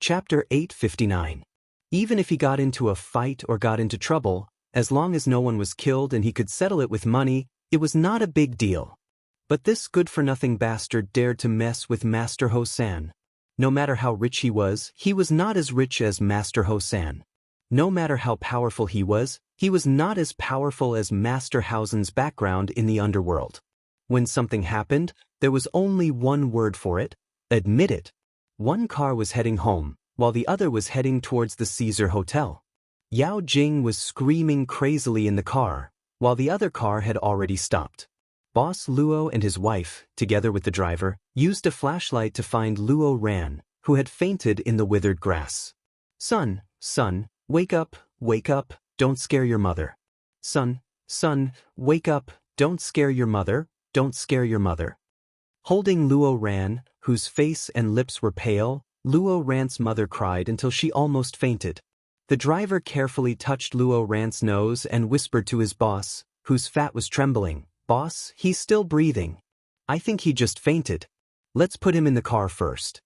Chapter 859. Even if he got into a fight or got into trouble, as long as no one was killed and he could settle it with money, it was not a big deal. But this good-for-nothing bastard dared to mess with Master Ho-san. No matter how rich he was not as rich as Master Ho-san. No matter how powerful he was not as powerful as Master Hausen's background in the underworld. When something happened, there was only one word for it: admit it. One car was heading home, while the other was heading towards the Caesar Hotel. Yao Jing was screaming crazily in the car, while the other car had already stopped. Boss Luo and his wife, together with the driver, used a flashlight to find Luo Ran, who had fainted in the withered grass. Son, wake up, don't scare your mother. Son, wake up, don't scare your mother, don't scare your mother. Holding Luo Ran, whose face and lips were pale, Luo Ran's mother cried until she almost fainted. The driver carefully touched Luo Ran's nose and whispered to his boss, whose fat was trembling, "Boss, he's still breathing. I think he just fainted. Let's put him in the car first."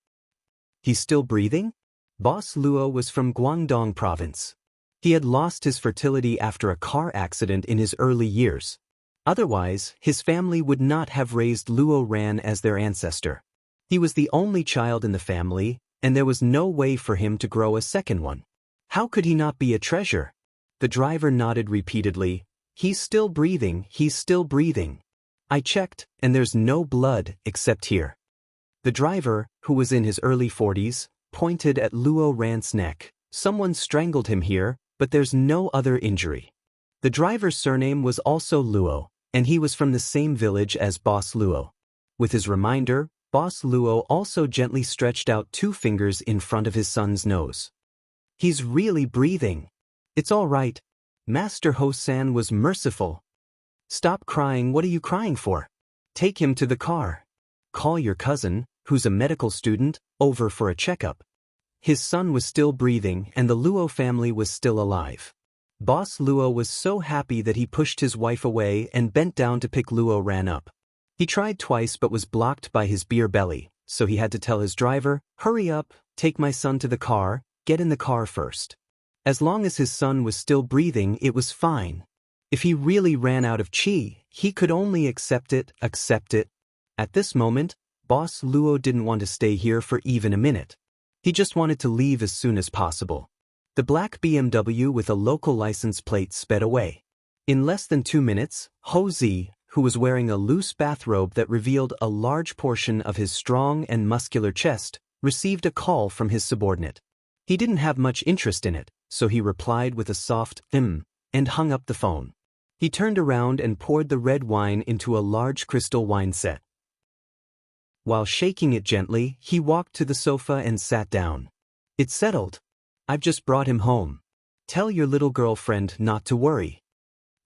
He's still breathing? Boss Luo was from Guangdong province. He had lost his fertility after a car accident in his early years. Otherwise, his family would not have raised Luo Ran as their ancestor. He was the only child in the family, and there was no way for him to grow a second one. How could he not be a treasure? The driver nodded repeatedly. He's still breathing, he's still breathing. I checked, and there's no blood except here. The driver, who was in his early 40s, pointed at Luo Ran's neck. Someone strangled him here, but there's no other injury. The driver's surname was also Luo, and he was from the same village as Boss Luo. With his reminder, Boss Luo also gently stretched out 2 fingers in front of his son's nose. He's really breathing. It's all right. Master Ho-san was merciful. Stop crying, what are you crying for? Take him to the car. Call your cousin, who's a medical student, over for a checkup. His son was still breathing and the Luo family was still alive. Boss Luo was so happy that he pushed his wife away and bent down to pick Luo Ran up. He tried twice but was blocked by his beer belly, so he had to tell his driver, "Hurry up, take my son to the car, get in the car first." As long as his son was still breathing, it was fine. If he really ran out of chi, he could only accept it. At this moment, Boss Luo didn't want to stay here for even a minute. He just wanted to leave as soon as possible. The black BMW with a local license plate sped away. In less than 2 minutes, Ho Zi, who was wearing a loose bathrobe that revealed a large portion of his strong and muscular chest, received a call from his subordinate. He didn't have much interest in it, so he replied with a soft and hung up the phone. He turned around and poured the red wine into a large crystal wine set. While shaking it gently, he walked to the sofa and sat down. "It's settled. I've just brought him home. Tell your little girlfriend not to worry."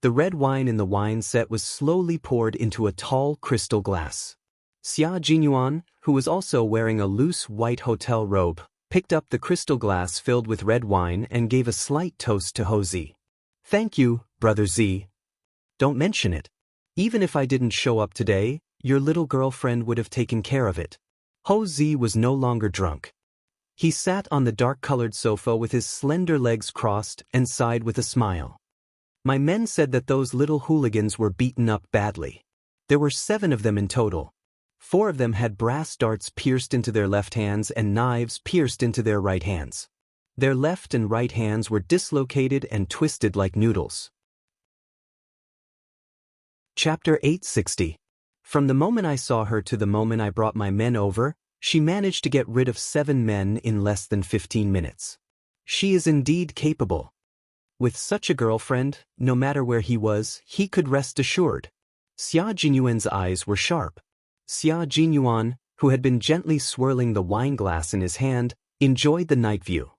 The red wine in the wine set was slowly poured into a tall crystal glass. Xia Jinyuan, who was also wearing a loose white hotel robe, picked up the crystal glass filled with red wine and gave a slight toast to Ho Zi. "Thank you, Brother Zi. Don't mention it. Even if I didn't show up today, your little girlfriend would have taken care of it." Ho Zi was no longer drunk. He sat on the dark-colored sofa with his slender legs crossed and sighed with a smile. "My men said that those little hooligans were beaten up badly. There were 7 of them in total. 4 of them had brass darts pierced into their left hands and knives pierced into their right hands. Their left and right hands were dislocated and twisted like noodles." Chapter 860. From the moment I saw her to the moment I brought my men over, she managed to get rid of 7 men in less than 15 minutes. She is indeed capable. With such a girlfriend, no matter where he was, he could rest assured. Xia Jinyuan's eyes were sharp. Xia Jinyuan, who had been gently swirling the wine glass in his hand, enjoyed the night view.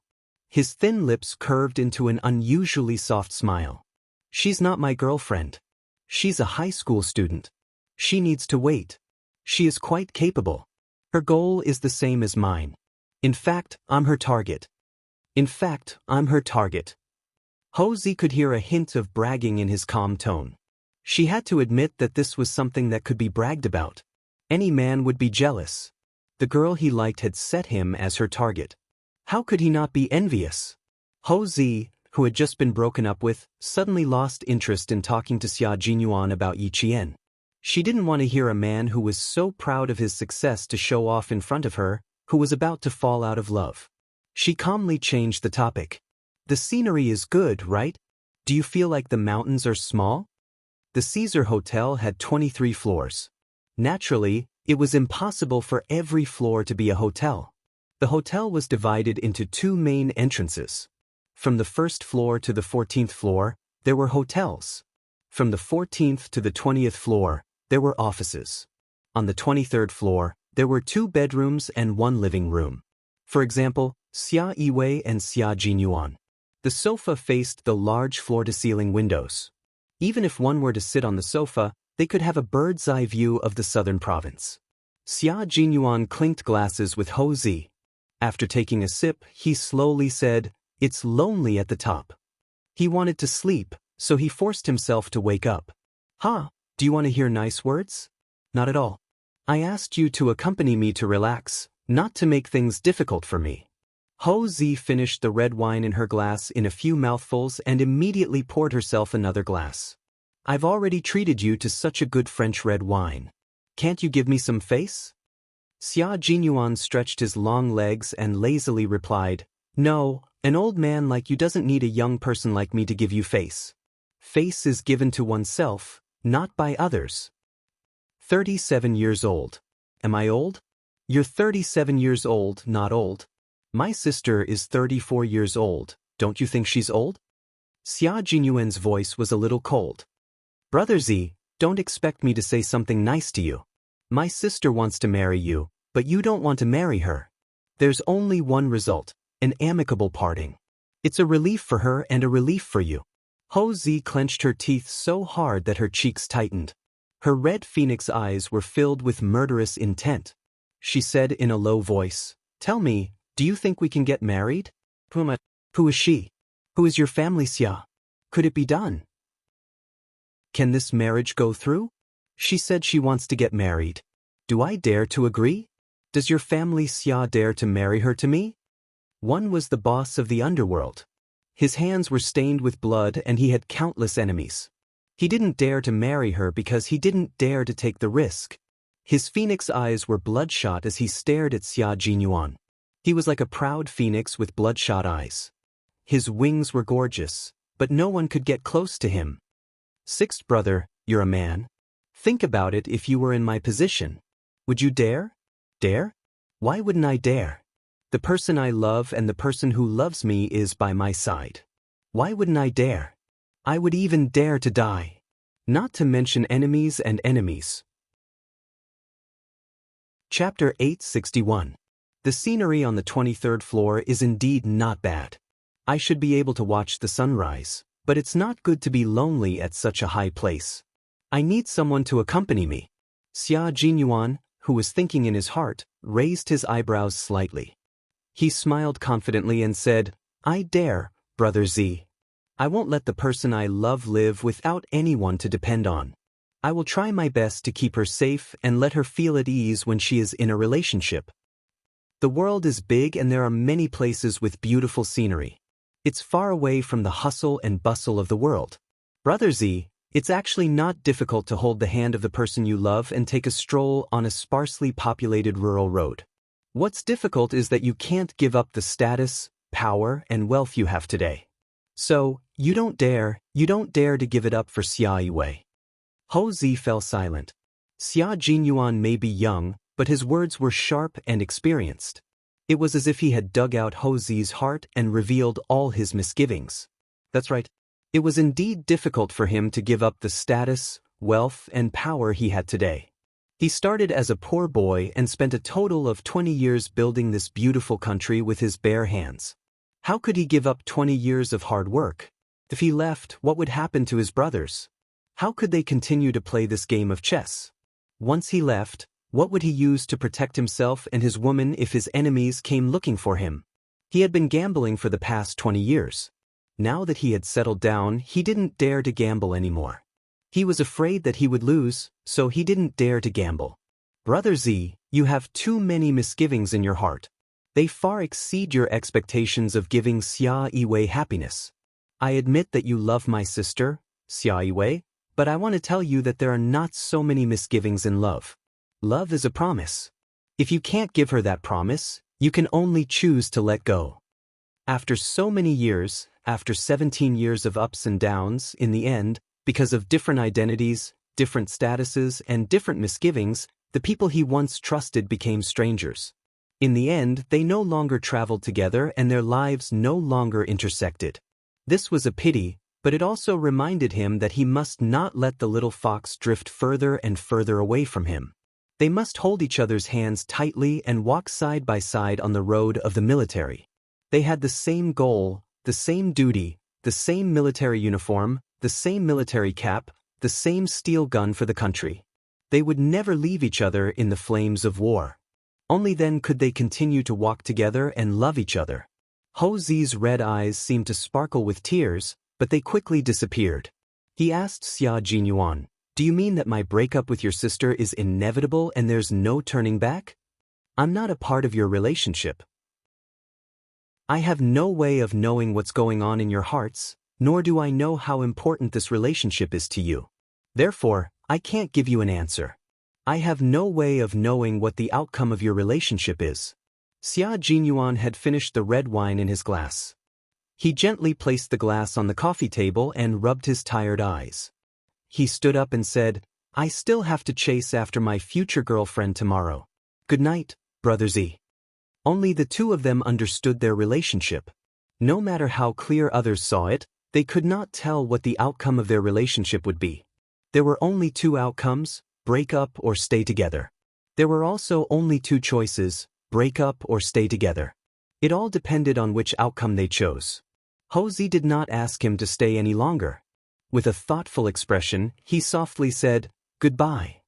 His thin lips curved into an unusually soft smile. "She's not my girlfriend. She's a high school student. She needs to wait. She is quite capable. Her goal is the same as mine. In fact, I'm her target. Ho Zi could hear a hint of bragging in his calm tone. She had to admit that this was something that could be bragged about. Any man would be jealous. The girl he liked had set him as her target. How could he not be envious? Ho Zi, who had just been broken up with, suddenly lost interest in talking to Xia Jinyuan about Yi Qian. She didn't want to hear a man who was so proud of his success to show off in front of her, who was about to fall out of love. She calmly changed the topic. The scenery is good, right? Do you feel like the mountains are small? The Caesar Hotel had 23 floors. Naturally, it was impossible for every floor to be a hotel. The hotel was divided into two main entrances. From the first floor to the 14th floor, there were hotels. From the 14th to the 20th floor, there were offices. On the 23rd floor, there were 2 bedrooms and 1 living room. For example, Xia Yiwei and Xia Jinyuan. The sofa faced the large floor-to-ceiling windows. Even if one were to sit on the sofa, they could have a bird's-eye view of the southern province. Xia Jinyuan clinked glasses with Ho Zi. After taking a sip, he slowly said, "It's lonely at the top." He wanted to sleep, so he forced himself to wake up. "Ha, do you want to hear nice words?" "Not at all. I asked you to accompany me to relax, not to make things difficult for me." Ho Zi finished the red wine in her glass in a few mouthfuls and immediately poured herself another glass. "I've already treated you to such a good French red wine. Can't you give me some face?" Xia Jinyuan stretched his long legs and lazily replied, "No, an old man like you doesn't need a young person like me to give you face. Face is given to oneself, not by others." 37 years old. Am I old? You're 37 years old, not old. My sister is 34 years old, don't you think she's old? Xia Jinyuan's voice was a little cold. "Brother Zi, don't expect me to say something nice to you. My sister wants to marry you, but you don't want to marry her. There's only one result, an amicable parting. It's a relief for her and a relief for you." Ho Zi clenched her teeth so hard that her cheeks tightened. Her red phoenix eyes were filled with murderous intent. She said in a low voice, "Tell me, do you think we can get married?" Who is she? Who is your family, Xia? Could it be done? Can this marriage go through? She said she wants to get married. Do I dare to agree? Does your family Xia dare to marry her to me? One was the boss of the underworld. His hands were stained with blood and he had countless enemies. He didn't dare to marry her because he didn't dare to take the risk. His phoenix eyes were bloodshot as he stared at Xia Jinyuan. He was like a proud phoenix with bloodshot eyes. His wings were gorgeous, but no one could get close to him. "Sixth brother, you're a man. Think about it if you were in my position. Would you dare? Dare? Why wouldn't I dare? The person I love and the person who loves me is by my side. Why wouldn't I dare? I would even dare to die. Not to mention enemies and enemies." Chapter 861. The scenery on the 23rd floor is indeed not bad. I should be able to watch the sunrise, but it's not good to be lonely at such a high place. I need someone to accompany me. Xia Jinyuan, who was thinking in his heart, raised his eyebrows slightly. He smiled confidently and said, "I dare, Brother Zi. I won't let the person I love live without anyone to depend on. I will try my best to keep her safe and let her feel at ease when she is in a relationship. The world is big and there are many places with beautiful scenery. It's far away from the hustle and bustle of the world. Brother Zi, it's actually not difficult to hold the hand of the person you love and take a stroll on a sparsely populated rural road. What's difficult is that you can't give up the status, power, and wealth you have today. So, you don't dare to give it up for Xia Yiwei." Ho Zi fell silent. Xia Jinyuan may be young, but his words were sharp and experienced. It was as if he had dug out Ho Zi's heart and revealed all his misgivings. That's right. It was indeed difficult for him to give up the status, wealth, and power he had today. He started as a poor boy and spent a total of 20 years building this beautiful country with his bare hands. How could he give up 20 years of hard work? If he left, what would happen to his brothers? How could they continue to play this game of chess? Once he left, what would he use to protect himself and his woman if his enemies came looking for him? He had been gambling for the past 20 years. Now that he had settled down, he didn't dare to gamble anymore. He was afraid that he would lose, so he didn't dare to gamble. Brother Zi, you have too many misgivings in your heart. They far exceed your expectations of giving Xia Yiwei happiness. I admit that you love my sister, Xia Yiwei, but I want to tell you that there are not so many misgivings in love. Love is a promise. If you can't give her that promise, you can only choose to let go. After so many years, after 17 years of ups and downs, in the end, because of different identities, different statuses, and different misgivings, the people he once trusted became strangers. In the end, they no longer traveled together and their lives no longer intersected. This was a pity, but it also reminded him that he must not let the little fox drift further and further away from him. They must hold each other's hands tightly and walk side by side on the road of the military. They had the same goal, the same duty, the same military uniform, the same military cap, the same steel gun for the country. They would never leave each other in the flames of war. Only then could they continue to walk together and love each other. Ho Zi's red eyes seemed to sparkle with tears, but they quickly disappeared. He asked Xia Jinyuan, "Do you mean that my breakup with your sister is inevitable and there's no turning back? I'm not a part of your relationship. I have no way of knowing what's going on in your hearts, nor do I know how important this relationship is to you. Therefore, I can't give you an answer. I have no way of knowing what the outcome of your relationship is." Xia Jinyuan had finished the red wine in his glass. He gently placed the glass on the coffee table and rubbed his tired eyes. He stood up and said, "I still have to chase after my future girlfriend tomorrow. Good night, Brother Z." Only the two of them understood their relationship. No matter how clear others saw it, they could not tell what the outcome of their relationship would be. There were only two outcomes: break up or stay together. There were also only two choices: break up or stay together. It all depended on which outcome they chose. Ho Zi did not ask him to stay any longer. With a thoughtful expression, he softly said, "Goodbye."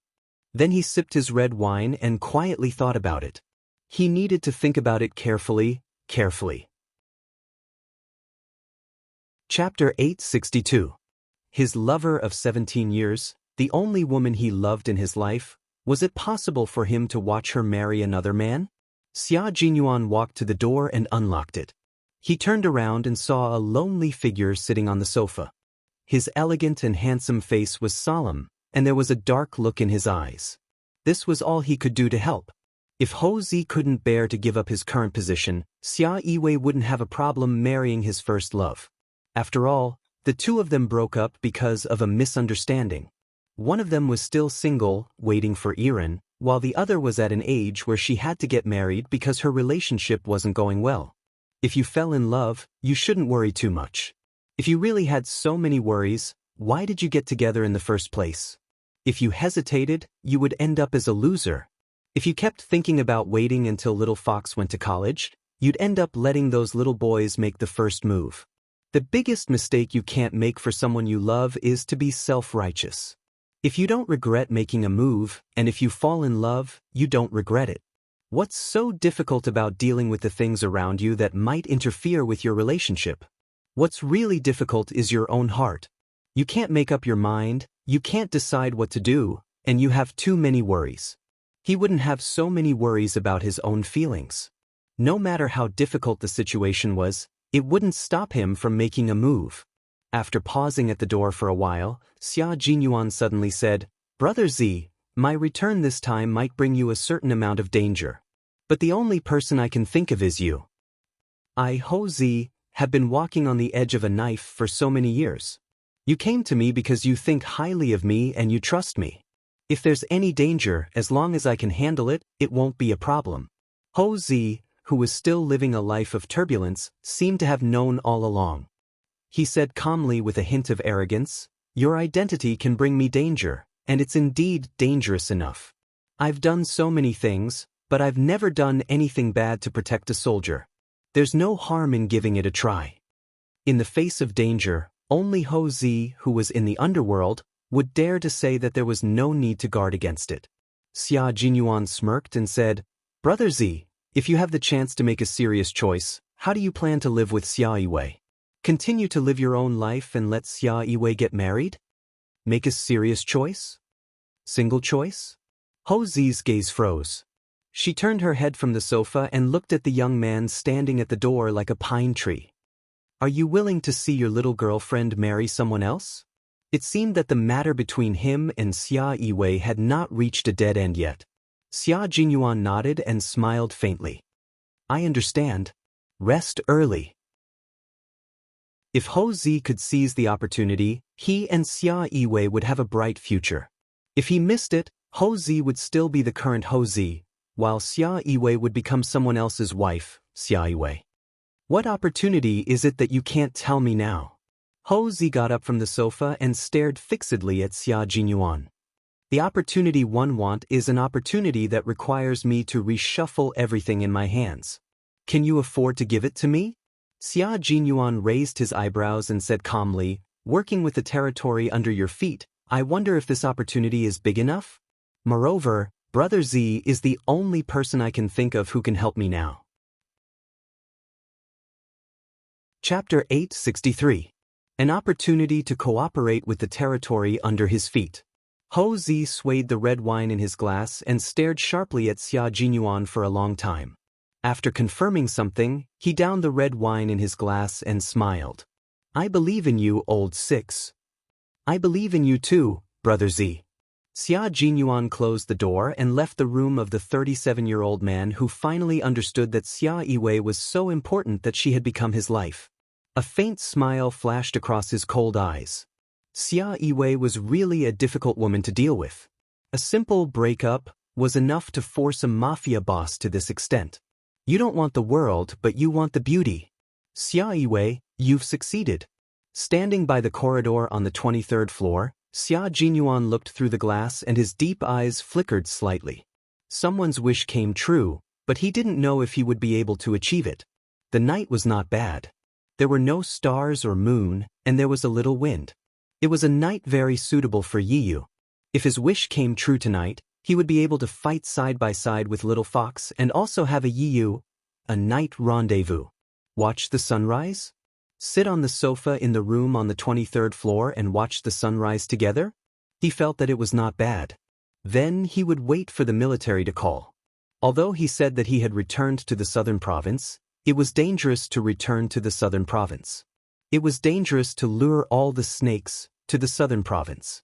Then he sipped his red wine and quietly thought about it. He needed to think about it carefully. Chapter 862. His lover of 17 years, the only woman he loved in his life, was it possible for him to watch her marry another man? Xia Jinyuan walked to the door and unlocked it. He turned around and saw a lonely figure sitting on the sofa. His elegant and handsome face was solemn, and there was a dark look in his eyes. This was all he could do to help. If Ho Zi couldn't bear to give up his current position, Xia Yiwei wouldn't have a problem marrying his first love. After all, the two of them broke up because of a misunderstanding. One of them was still single, waiting for Iran, while the other was at an age where she had to get married because her relationship wasn't going well. If you fell in love, you shouldn't worry too much. If you really had so many worries, why did you get together in the first place? If you hesitated, you would end up as a loser. If you kept thinking about waiting until little Fox went to college, you'd end up letting those little boys make the first move. The biggest mistake you can't make for someone you love is to be self-righteous. If you don't regret making a move, and if you fall in love, you don't regret it. What's so difficult about dealing with the things around you that might interfere with your relationship? What's really difficult is your own heart. You can't make up your mind, you can't decide what to do, and you have too many worries. He wouldn't have so many worries about his own feelings. No matter how difficult the situation was, it wouldn't stop him from making a move. After pausing at the door for a while, Xia Jinyuan suddenly said, "Brother Z, my return this time might bring you a certain amount of danger. But the only person I can think of is you. I, Ho Zi, have been walking on the edge of a knife for so many years. You came to me because you think highly of me and you trust me. If there's any danger, as long as I can handle it, it won't be a problem." Ho Zi, who was still living a life of turbulence, seemed to have known all along. He said calmly with a hint of arrogance, "Your identity can bring me danger, and it's indeed dangerous enough. I've done so many things, but I've never done anything bad to protect a soldier. There's no harm in giving it a try." In the face of danger, only Ho Zi, who was in the underworld, would dare to say that there was no need to guard against it. Xia Jinyuan smirked and said, "Brother Z, if you have the chance to make a serious choice, how do you plan to live with Xia Yiwei? Continue to live your own life and let Xia Yiwei get married? Make a serious choice? Single choice?" Ho Zi's gaze froze. She turned her head from the sofa and looked at the young man standing at the door like a pine tree. Are you willing to see your little girlfriend marry someone else? It seemed that the matter between him and Xia Yiwei had not reached a dead end yet. Xia Jinyuan nodded and smiled faintly. I understand. Rest early. If Ho Zi could seize the opportunity, he and Xia Yiwei would have a bright future. If he missed it, Ho Zi would still be the current Ho Zi, while Xia Yiwei would become someone else's wife, Xia Yiwei. What opportunity is it that you can't tell me now? Ho Zi got up from the sofa and stared fixedly at Xia Jinyuan. The opportunity one want is an opportunity that requires me to reshuffle everything in my hands. Can you afford to give it to me? Xia Jinyuan raised his eyebrows and said calmly, working with the territory under your feet, I wonder if this opportunity is big enough? Moreover, Brother Z is the only person I can think of who can help me now. Chapter 863. An opportunity to cooperate with the territory under his feet. Ho Zi swayed the red wine in his glass and stared sharply at Xia Jinyuan for a long time. After confirming something, he downed the red wine in his glass and smiled. I believe in you, old six. I believe in you too, Brother Z. Xia Jinyuan closed the door and left the room of the 37-year-old man who finally understood that Xia Yiwei was so important that she had become his life. A faint smile flashed across his cold eyes. Xia Yiwei was really a difficult woman to deal with. A simple breakup was enough to force a mafia boss to this extent. You don't want the world, but you want the beauty. Xia Yiwei, you've succeeded. Standing by the corridor on the 23rd floor, Xia Jinyuan looked through the glass and his deep eyes flickered slightly. Someone's wish came true, but he didn't know if he would be able to achieve it. The night was not bad. There were no stars or moon, and there was a little wind. It was a night very suitable for Yiyu. If his wish came true tonight, he would be able to fight side by side with Little Fox and also have a Yiyu, a night rendezvous. Watch the sunrise? Sit on the sofa in the room on the 23rd floor and watch the sunrise together? He felt that it was not bad. Then he would wait for the military to call. Although he said that he had returned to the southern province, it was dangerous to return to the southern province. It was dangerous to lure all the snakes to the southern province.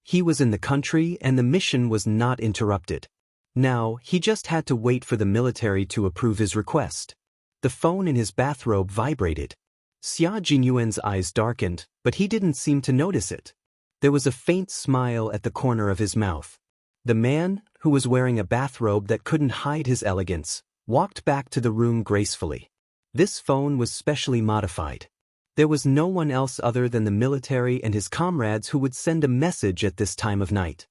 He was in the country and the mission was not interrupted. Now, he just had to wait for the military to approve his request. The phone in his bathrobe vibrated. Xia Jinyuan's eyes darkened, but he didn't seem to notice it. There was a faint smile at the corner of his mouth. The man, who was wearing a bathrobe that couldn't hide his elegance, walked back to the room gracefully. This phone was specially modified. There was no one else other than the military and his comrades who would send a message at this time of night.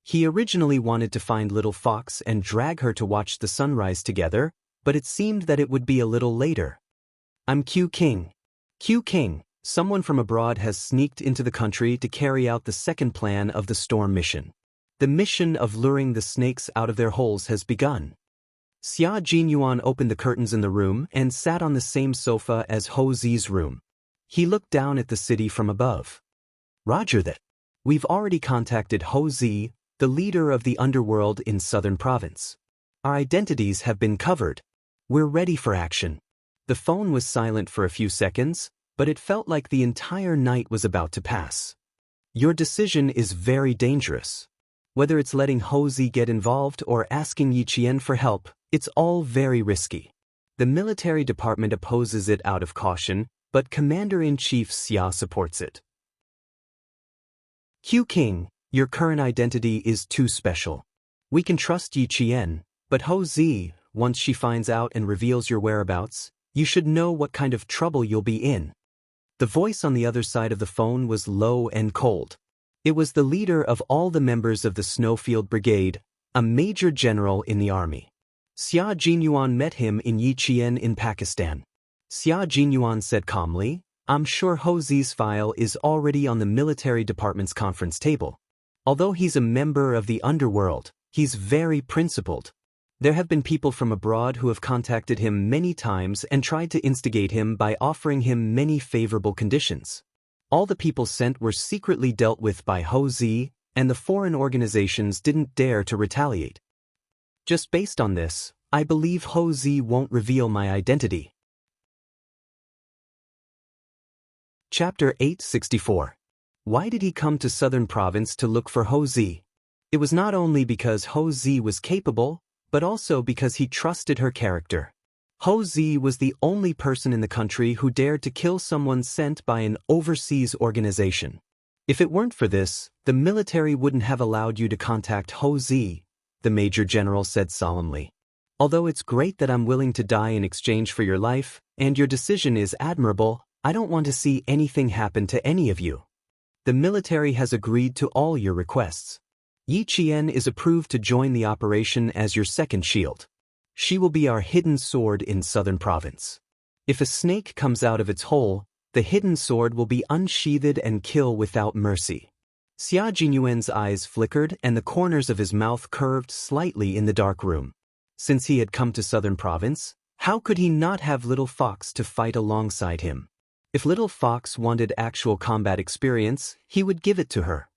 He originally wanted to find Little Fox and drag her to watch the sunrise together, but it seemed that it would be a little later. I'm Q King. Q King, someone from abroad has sneaked into the country to carry out the second plan of the storm mission. The mission of luring the snakes out of their holes has begun. Xia Jinyuan opened the curtains in the room and sat on the same sofa as Ho Zi's room. He looked down at the city from above. Roger that. We've already contacted Ho Zi, the leader of the underworld in southern province. Our identities have been covered. We're ready for action. The phone was silent for a few seconds, but it felt like the entire night was about to pass. Your decision is very dangerous. Whether it's letting Ho Zi get involved or asking Yi Qian for help, it's all very risky. The military department opposes it out of caution, but Commander-in-Chief Xia supports it. Q King, your current identity is too special. We can trust Yi Qian, but Ho Zi, once she finds out and reveals your whereabouts, you should know what kind of trouble you'll be in. The voice on the other side of the phone was low and cold. It was the leader of all the members of the Snowfield Brigade, a major general in the army. Xia Jinyuan met him in Yi Qian in Pakistan. Xia Jinyuan said calmly, I'm sure Ho Zi's file is already on the military department's conference table. Although he's a member of the underworld, he's very principled. There have been people from abroad who have contacted him many times and tried to instigate him by offering him many favorable conditions. All the people sent were secretly dealt with by Ho Zi, and the foreign organizations didn't dare to retaliate. Just based on this, I believe Ho Zi won't reveal my identity. Chapter 864. Why did he come to Southern Province to look for Ho Zi? It was not only because Ho Zi was capable, but also because he trusted her character. Ho Zi was the only person in the country who dared to kill someone sent by an overseas organization. If it weren't for this, the military wouldn't have allowed you to contact Ho Zi, the Major General said solemnly. Although it's great that I'm willing to die in exchange for your life, and your decision is admirable, I don't want to see anything happen to any of you. The military has agreed to all your requests. Yi Qian is approved to join the operation as your second shield. She will be our hidden sword in Southern Province. If a snake comes out of its hole, the hidden sword will be unsheathed and kill without mercy. Xia Jinyuan's eyes flickered and the corners of his mouth curved slightly in the dark room. Since he had come to Southern Province, how could he not have Little Fox to fight alongside him? If Little Fox wanted actual combat experience, he would give it to her.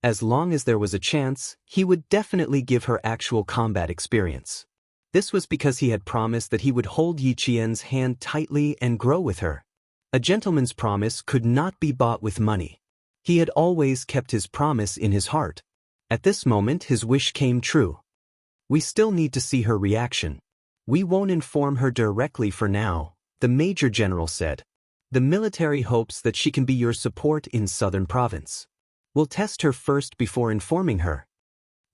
As long as there was a chance, he would definitely give her actual combat experience. This was because he had promised that he would hold Yi Qian's hand tightly and grow with her. A gentleman's promise could not be bought with money. He had always kept his promise in his heart. At this moment his wish came true. We still need to see her reaction. We won't inform her directly for now, the Major General said. The military hopes that she can be your support in Southern Province. We'll test her first before informing her.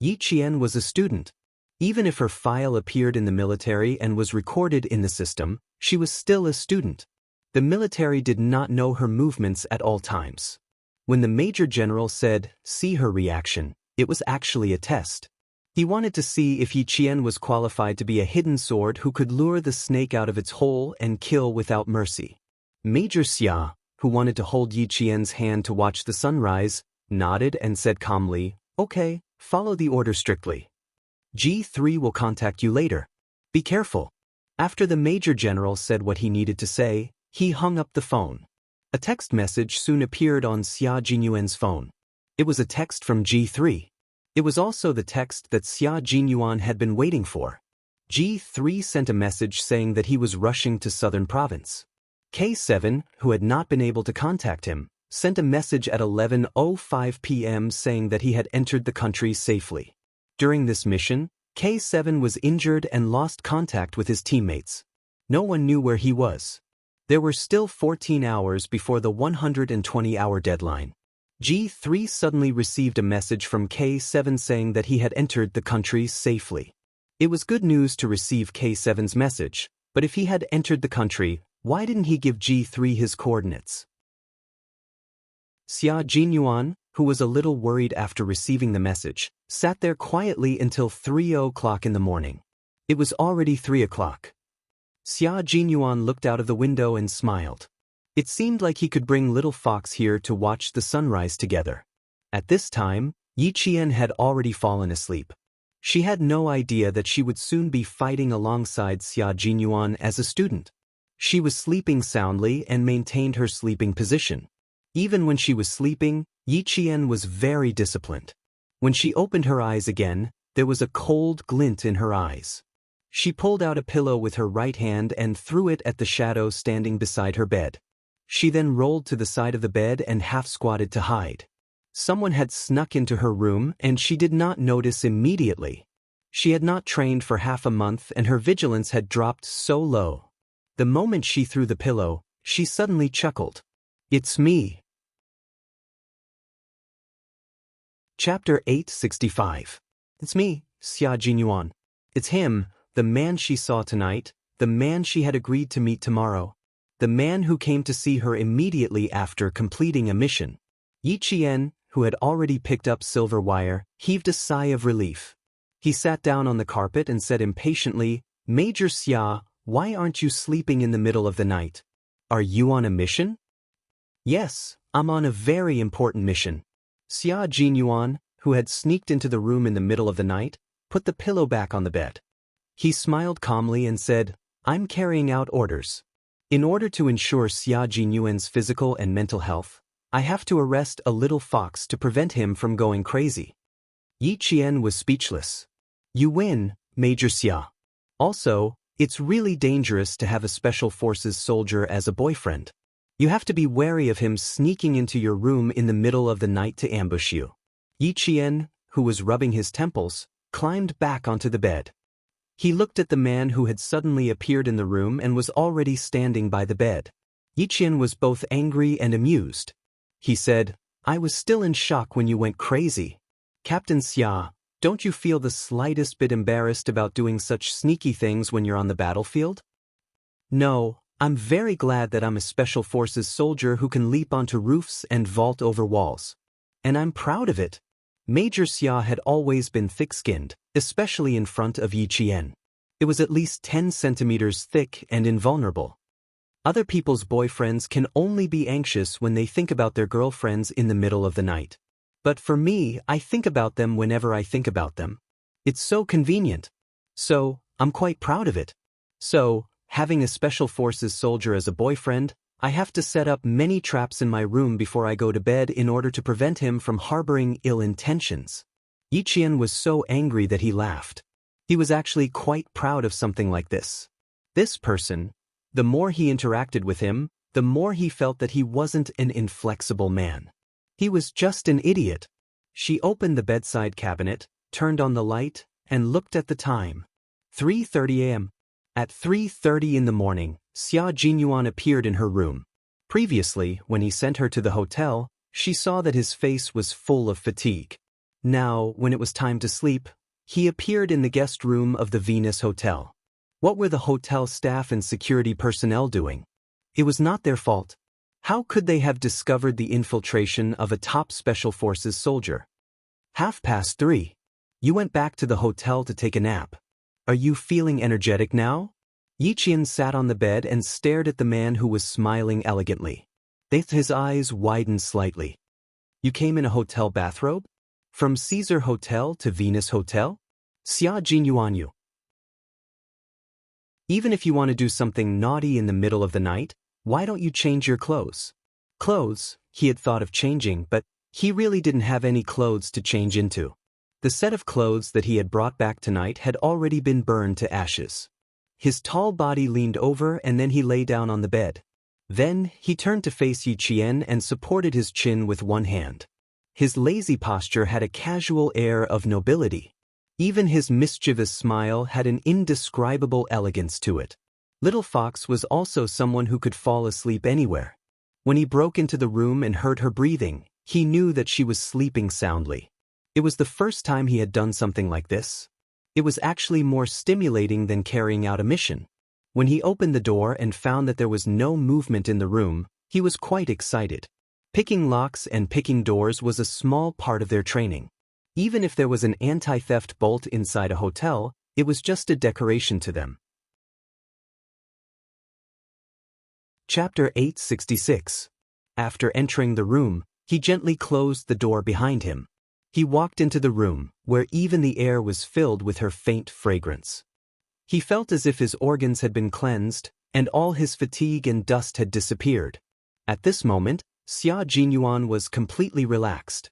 Yi Qian was a student. Even if her file appeared in the military and was recorded in the system, she was still a student. The military did not know her movements at all times. When the Major General said, "See her reaction," it was actually a test. He wanted to see if Yi Qian was qualified to be a hidden sword who could lure the snake out of its hole and kill without mercy. Major Xia, who wanted to hold Yi Qian's hand to watch the sunrise, nodded and said calmly, "Okay, follow the order strictly. G3 will contact you later. Be careful." After the Major General said what he needed to say, he hung up the phone. A text message soon appeared on Xia Jinyuan's phone. It was a text from G3. It was also the text that Xia Jinyuan had been waiting for. G3 sent a message saying that he was rushing to Southern Province. K7, who had not been able to contact him, sent a message at 11:05 p.m. saying that he had entered the country safely. During this mission, K7 was injured and lost contact with his teammates. No one knew where he was. There were still 14 hours before the 120-hour deadline. G3 suddenly received a message from K7 saying that he had entered the country safely. It was good news to receive K7's message, but if he had entered the country, why didn't he give G3 his coordinates? Xia Jinyuan, who was a little worried after receiving the message, sat there quietly until 3:00 in the morning. It was already 3 o'clock. Xia Jinyuan looked out of the window and smiled. It seemed like he could bring Little Fox here to watch the sunrise together. At this time, Yi Qian had already fallen asleep. She had no idea that she would soon be fighting alongside Xia Jinyuan as a student. She was sleeping soundly and maintained her sleeping position. Even when she was sleeping, Yi Qian was very disciplined. When she opened her eyes again, there was a cold glint in her eyes. She pulled out a pillow with her right hand and threw it at the shadow standing beside her bed. She then rolled to the side of the bed and half-squatted to hide. Someone had snuck into her room and she did not notice immediately. She had not trained for half a month and her vigilance had dropped so low. The moment she threw the pillow, she suddenly chuckled. "It's me." Chapter 865. It's me, Xia Jinyuan. It's him, the man she saw tonight, the man she had agreed to meet tomorrow, the man who came to see her immediately after completing a mission. Yi Qian, who had already picked up silver wire, heaved a sigh of relief. He sat down on the carpet and said impatiently, "Major Xia, why aren't you sleeping in the middle of the night? Are you on a mission?" "Yes, I'm on a very important mission." Xia Jinyuan, who had sneaked into the room in the middle of the night, put the pillow back on the bed. He smiled calmly and said, "I'm carrying out orders. In order to ensure Xia Jinyuan's physical and mental health, I have to arrest a Little Fox to prevent him from going crazy." Yi Qian was speechless. "You win, Major Xia. Also, it's really dangerous to have a Special Forces soldier as a boyfriend. You have to be wary of him sneaking into your room in the middle of the night to ambush you. Yi Qian, who was rubbing his temples, climbed back onto the bed. He looked at the man who had suddenly appeared in the room and was already standing by the bed. Yi Qian was both angry and amused. He said, "I was still in shock when you went crazy. Captain Xia, don't you feel the slightest bit embarrassed about doing such sneaky things when you're on the battlefield?" "No, I'm very glad that I'm a Special Forces soldier who can leap onto roofs and vault over walls. And I'm proud of it." Major Xia had always been thick-skinned, especially in front of Yi Qian. It was at least 10 centimeters thick and invulnerable. Other people's boyfriends can only be anxious when they think about their girlfriends in the middle of the night. But for me, I think about them whenever I think about them. It's so convenient. So, I'm quite proud of it. So, having a Special Forces soldier as a boyfriend, I have to set up many traps in my room before I go to bed in order to prevent him from harboring ill intentions. Yi Qian was so angry that he laughed. He was actually quite proud of something like this. This person, the more he interacted with him, the more he felt that he wasn't an inflexible man. He was just an idiot. She opened the bedside cabinet, turned on the light, and looked at the time. 3:30 a.m. At 3:30 in the morning, Xia Jinyuan appeared in her room. Previously, when he sent her to the hotel, she saw that his face was full of fatigue. Now, when it was time to sleep, he appeared in the guest room of the Venus Hotel. What were the hotel staff and security personnel doing? It was not their fault. How could they have discovered the infiltration of a top Special Forces soldier? 3:30. You went back to the hotel to take a nap. Are you feeling energetic now? Yi Qian sat on the bed and stared at the man who was smiling elegantly. His eyes widened slightly. You came in a hotel bathrobe? From Caesar Hotel to Venus Hotel? Xia Jinyuan you. Even if you want to do something naughty in the middle of the night, why don't you change your clothes? Clothes, he had thought of changing, but he really didn't have any clothes to change into. The set of clothes that he had brought back tonight had already been burned to ashes. His tall body leaned over and then he lay down on the bed. Then, he turned to face Yi Qian and supported his chin with one hand. His lazy posture had a casual air of nobility. Even his mischievous smile had an indescribable elegance to it. Little Fox was also someone who could fall asleep anywhere. When he broke into the room and heard her breathing, he knew that she was sleeping soundly. It was the first time he had done something like this. It was actually more stimulating than carrying out a mission. When he opened the door and found that there was no movement in the room, he was quite excited. Picking locks and picking doors was a small part of their training. Even if there was an anti-theft bolt inside a hotel, it was just a decoration to them. Chapter 866. After entering the room, he gently closed the door behind him. He walked into the room, where even the air was filled with her faint fragrance. He felt as if his organs had been cleansed, and all his fatigue and dust had disappeared. At this moment, Xia Jinyuan was completely relaxed.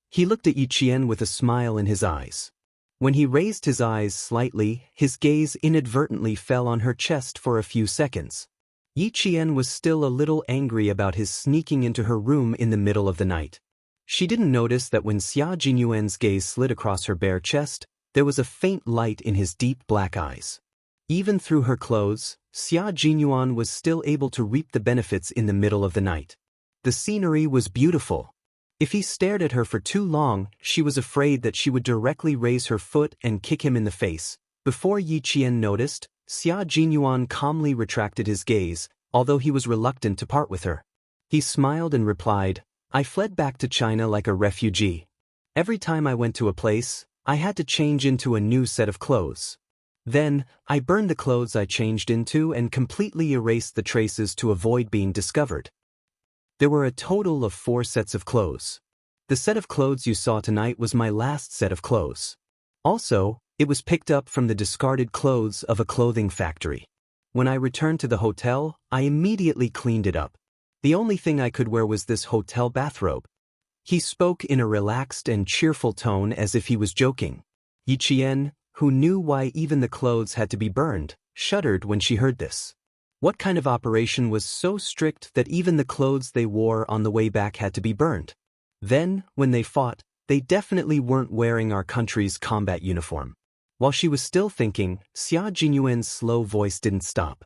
He looked at Yi Qian with a smile in his eyes. When he raised his eyes slightly, his gaze inadvertently fell on her chest for a few seconds. Yi Qian was still a little angry about his sneaking into her room in the middle of the night. She didn't notice that when Xia Jinyuan's gaze slid across her bare chest, there was a faint light in his deep black eyes. Even through her clothes, Xia Jinyuan was still able to reap the benefits in the middle of the night. The scenery was beautiful. If he stared at her for too long, she was afraid that she would directly raise her foot and kick him in the face. Before Yi Qian noticed, Xia Jinyuan calmly retracted his gaze, although he was reluctant to part with her. He smiled and replied, "I fled back to China like a refugee. Every time I went to a place, I had to change into a new set of clothes. Then, I burned the clothes I changed into and completely erased the traces to avoid being discovered. There were a total of 4 sets of clothes. The set of clothes you saw tonight was my last set of clothes. Also, it was picked up from the discarded clothes of a clothing factory. When I returned to the hotel, I immediately cleaned it up. The only thing I could wear was this hotel bathrobe." He spoke in a relaxed and cheerful tone as if he was joking. Yi Qian, who knew why even the clothes had to be burned, shuddered when she heard this. What kind of operation was so strict that even the clothes they wore on the way back had to be burned? Then, when they fought, they definitely weren't wearing our country's combat uniform. While she was still thinking, Xia Jinyuan's slow voice didn't stop.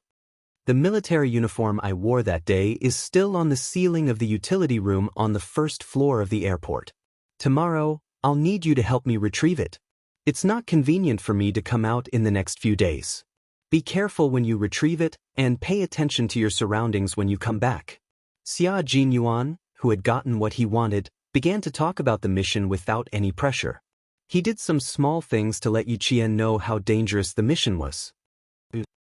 The military uniform I wore that day is still on the ceiling of the utility room on the first floor of the airport. Tomorrow, I'll need you to help me retrieve it. It's not convenient for me to come out in the next few days. Be careful when you retrieve it, and pay attention to your surroundings when you come back. Xia Jinyuan, who had gotten what he wanted, began to talk about the mission without any pressure. He did some small things to let Yiqian know how dangerous the mission was.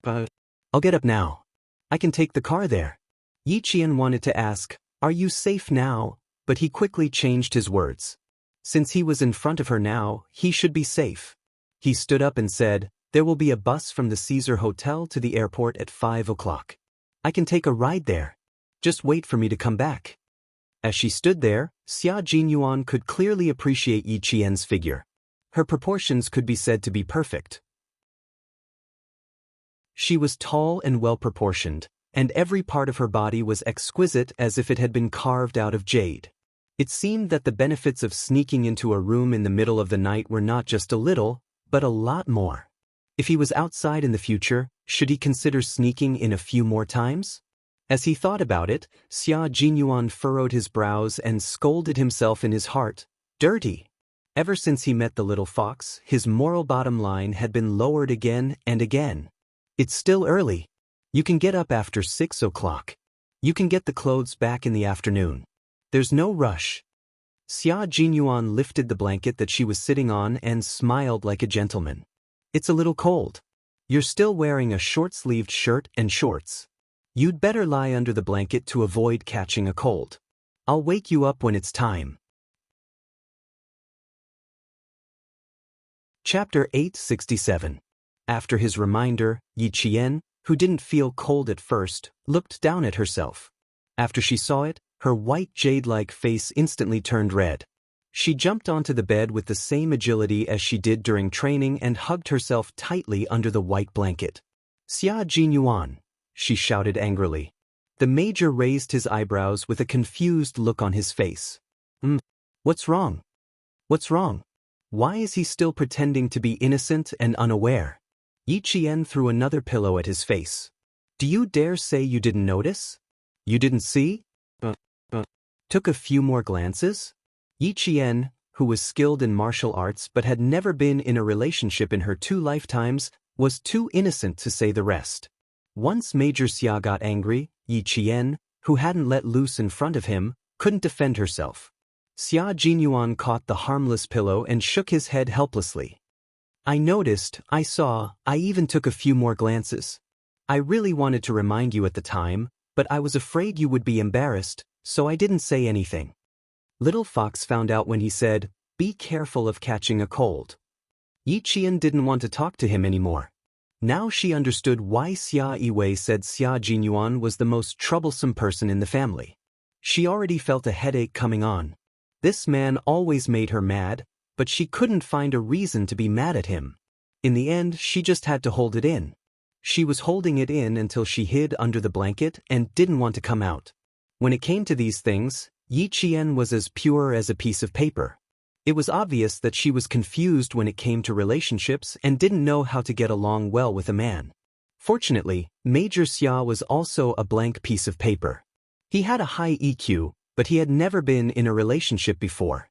I'll get up now. I can take the car there. Yiqian wanted to ask, "Are you safe now?" But he quickly changed his words. Since he was in front of her now, he should be safe. He stood up and said, "There will be a bus from the Caesar Hotel to the airport at 5 o'clock. I can take a ride there. Just wait for me to come back." As she stood there, Xia Jinyuan could clearly appreciate Yiqian's figure. Her proportions could be said to be perfect. She was tall and well-proportioned, and every part of her body was exquisite as if it had been carved out of jade. It seemed that the benefits of sneaking into a room in the middle of the night were not just a little, but a lot more. If he was outside in the future, should he consider sneaking in a few more times? As he thought about it, Xia Jinyuan furrowed his brows and scolded himself in his heart. Dirty! Ever since he met the little fox, his moral bottom line had been lowered again and again. It's still early. You can get up after 6 o'clock. You can get the clothes back in the afternoon. There's no rush. Xia Jinyuan lifted the blanket that she was sitting on and smiled like a gentleman. It's a little cold. You're still wearing a short-sleeved shirt and shorts. You'd better lie under the blanket to avoid catching a cold. I'll wake you up when it's time. Chapter 867. After his reminder, Yiqian, who didn't feel cold at first, looked down at herself. After she saw it, her white jade-like face instantly turned red. She jumped onto the bed with the same agility as she did during training and hugged herself tightly under the white blanket. Xia Jinyuan, she shouted angrily. The major raised his eyebrows with a confused look on his face. What's wrong? What's wrong? Why is he still pretending to be innocent and unaware? Yiqian threw another pillow at his face. Do you dare say you didn't notice? You didn't see? Took a few more glances? Yiqian, who was skilled in martial arts but had never been in a relationship in her 2 lifetimes, was too innocent to say the rest. Once Major Xia got angry, Yiqian, who hadn't let loose in front of him, couldn't defend herself. Xia Jinyuan caught the harmless pillow and shook his head helplessly. I noticed, I saw, I even took a few more glances. I really wanted to remind you at the time, but I was afraid you would be embarrassed, so I didn't say anything. Little Fox found out when he said, "Be careful of catching a cold." Yiqian didn't want to talk to him anymore. Now she understood why Xia Yiwei said Xia Jinyuan was the most troublesome person in the family. She already felt a headache coming on. This man always made her mad, but she couldn't find a reason to be mad at him. In the end, she just had to hold it in. She was holding it in until she hid under the blanket and didn't want to come out. When it came to these things, Yiqian was as pure as a piece of paper. It was obvious that she was confused when it came to relationships and didn't know how to get along well with a man. Fortunately, Major Xia was also a blank piece of paper. He had a high EQ, but he had never been in a relationship before.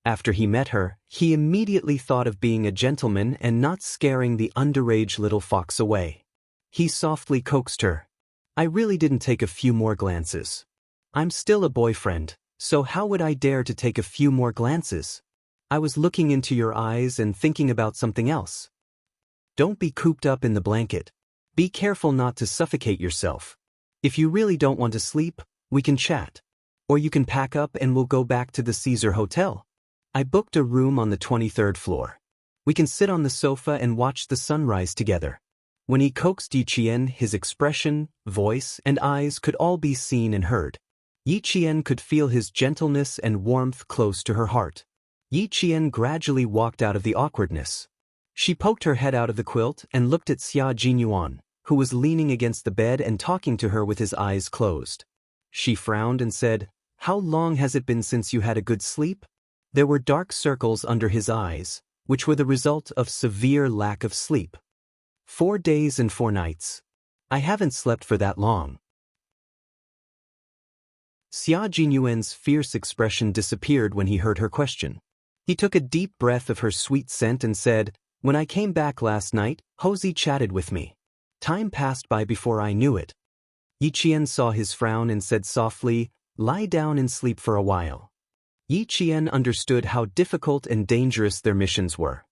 After he met her, he immediately thought of being a gentleman and not scaring the underage little fox away. He softly coaxed her. I really didn't take a few more glances. I'm still a boyfriend, so how would I dare to take a few more glances? I was looking into your eyes and thinking about something else. Don't be cooped up in the blanket. Be careful not to suffocate yourself. If you really don't want to sleep, we can chat. Or you can pack up and we'll go back to the Caesar Hotel. I booked a room on the 23rd floor. We can sit on the sofa and watch the sunrise together. When he coaxed Yiqian, his expression, voice, and eyes could all be seen and heard. Yiqian could feel his gentleness and warmth close to her heart. Yiqian gradually walked out of the awkwardness. She poked her head out of the quilt and looked at Xia Jinyuan, who was leaning against the bed and talking to her with his eyes closed. She frowned and said, "How long has it been since you had a good sleep?" There were dark circles under his eyes, which were the result of severe lack of sleep. 4 days and 4 nights. I haven't slept for that long. Xia Jinyuan's fierce expression disappeared when he heard her question. He took a deep breath of her sweet scent and said, "When I came back last night, Hosey chatted with me. Time passed by before I knew it." Yi Qian saw his frown and said softly, "Lie down and sleep for a while." Yi Qian understood how difficult and dangerous their missions were.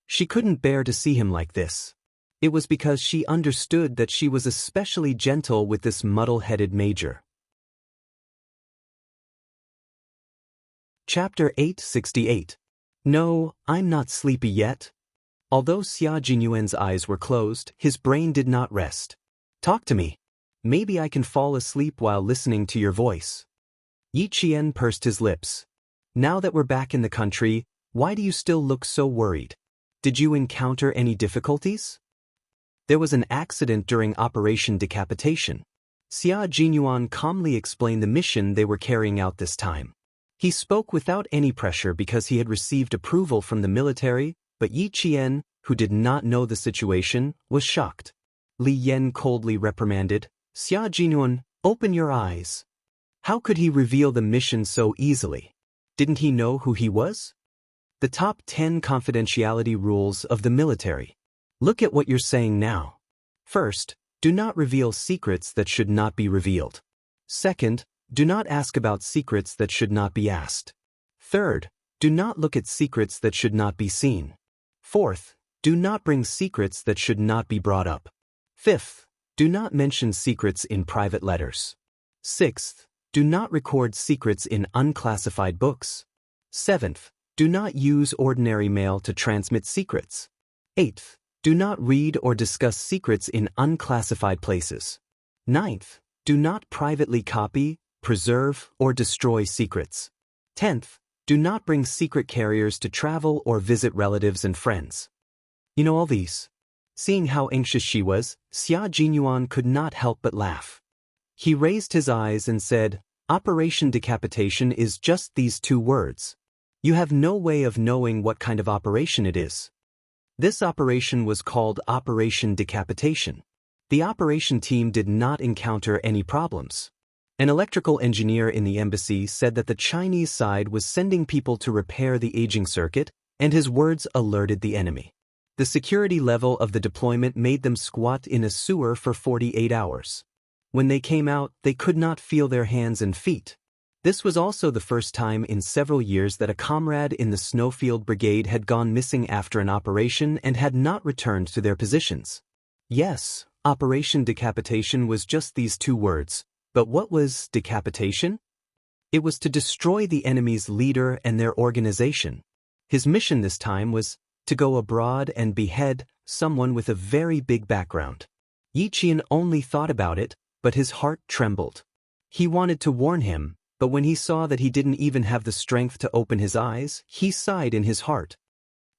She couldn't bear to see him like this. It was because she understood that she was especially gentle with this muddle-headed major. Chapter 868. No, I'm not sleepy yet. Although Xia Jinyuan's eyes were closed, his brain did not rest. "Talk to me. Maybe I can fall asleep while listening to your voice." Yi Qian pursed his lips. "Now that we're back in the country, why do you still look so worried? Did you encounter any difficulties?" There was an accident during Operation Decapitation. Xia Jinyuan calmly explained the mission they were carrying out this time. He spoke without any pressure because he had received approval from the military, but Yi Qian, who did not know the situation, was shocked. Li Yan coldly reprimanded, "Xia Jinyuan, open your eyes. How could he reveal the mission so easily? Didn't he know who he was?" The top 10 confidentiality rules of the military. Look at what you're saying now. First, do not reveal secrets that should not be revealed. Second, do not ask about secrets that should not be asked. Third, do not look at secrets that should not be seen. Fourth, do not bring secrets that should not be brought up. Fifth, do not mention secrets in private letters. Sixth, do not record secrets in unclassified books. Seventh, do not use ordinary mail to transmit secrets. Eighth, do not read or discuss secrets in unclassified places. Ninth, do not privately copy, preserve, or destroy secrets. 10th, do not bring secret carriers to travel or visit relatives and friends. You know all these? Seeing how anxious she was, Xia Jinyuan could not help but laugh. He raised his eyes and said, "Operation Decapitation is just these 2 words. You have no way of knowing what kind of operation it is." This operation was called Operation Decapitation. The operation team did not encounter any problems. An electrical engineer in the embassy said that the Chinese side was sending people to repair the aging circuit, and his words alerted the enemy. The security level of the deployment made them squat in a sewer for 48 hours. When they came out, they could not feel their hands and feet. This was also the first time in several years that a comrade in the Snowfield Brigade had gone missing after an operation and had not returned to their positions. Yes, Operation Decapitation was just these 2 words. But what was decapitation? It was to destroy the enemy's leader and their organization. His mission this time was to go abroad and behead someone with a very big background. Yi Qian only thought about it, but his heart trembled. He wanted to warn him, but when he saw that he didn't even have the strength to open his eyes, he sighed in his heart.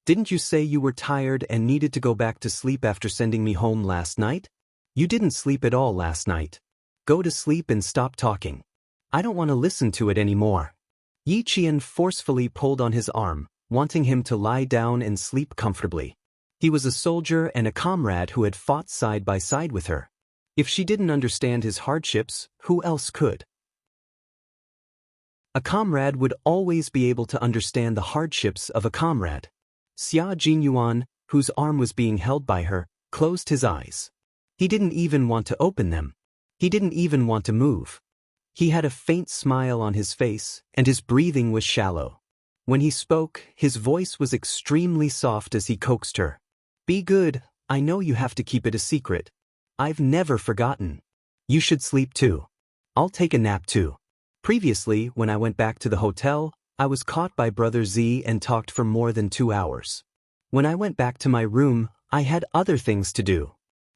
"Didn't you say you were tired and needed to go back to sleep after sending me home last night? You didn't sleep at all last night. Go to sleep and stop talking. I don't want to listen to it anymore." Yi Qian forcefully pulled on his arm, wanting him to lie down and sleep comfortably. He was a soldier and a comrade who had fought side by side with her. If she didn't understand his hardships, who else could? A comrade would always be able to understand the hardships of a comrade. Xia Jinyuan, whose arm was being held by her, closed his eyes. He didn't even want to open them. He didn't even want to move. He had a faint smile on his face, and his breathing was shallow. When he spoke, his voice was extremely soft as he coaxed her. "Be good, I know you have to keep it a secret. I've never forgotten. You should sleep too. I'll take a nap too." Previously, when I went back to the hotel, I was caught by Brother Z and talked for more than 2 hours. When I went back to my room, I had other things to do.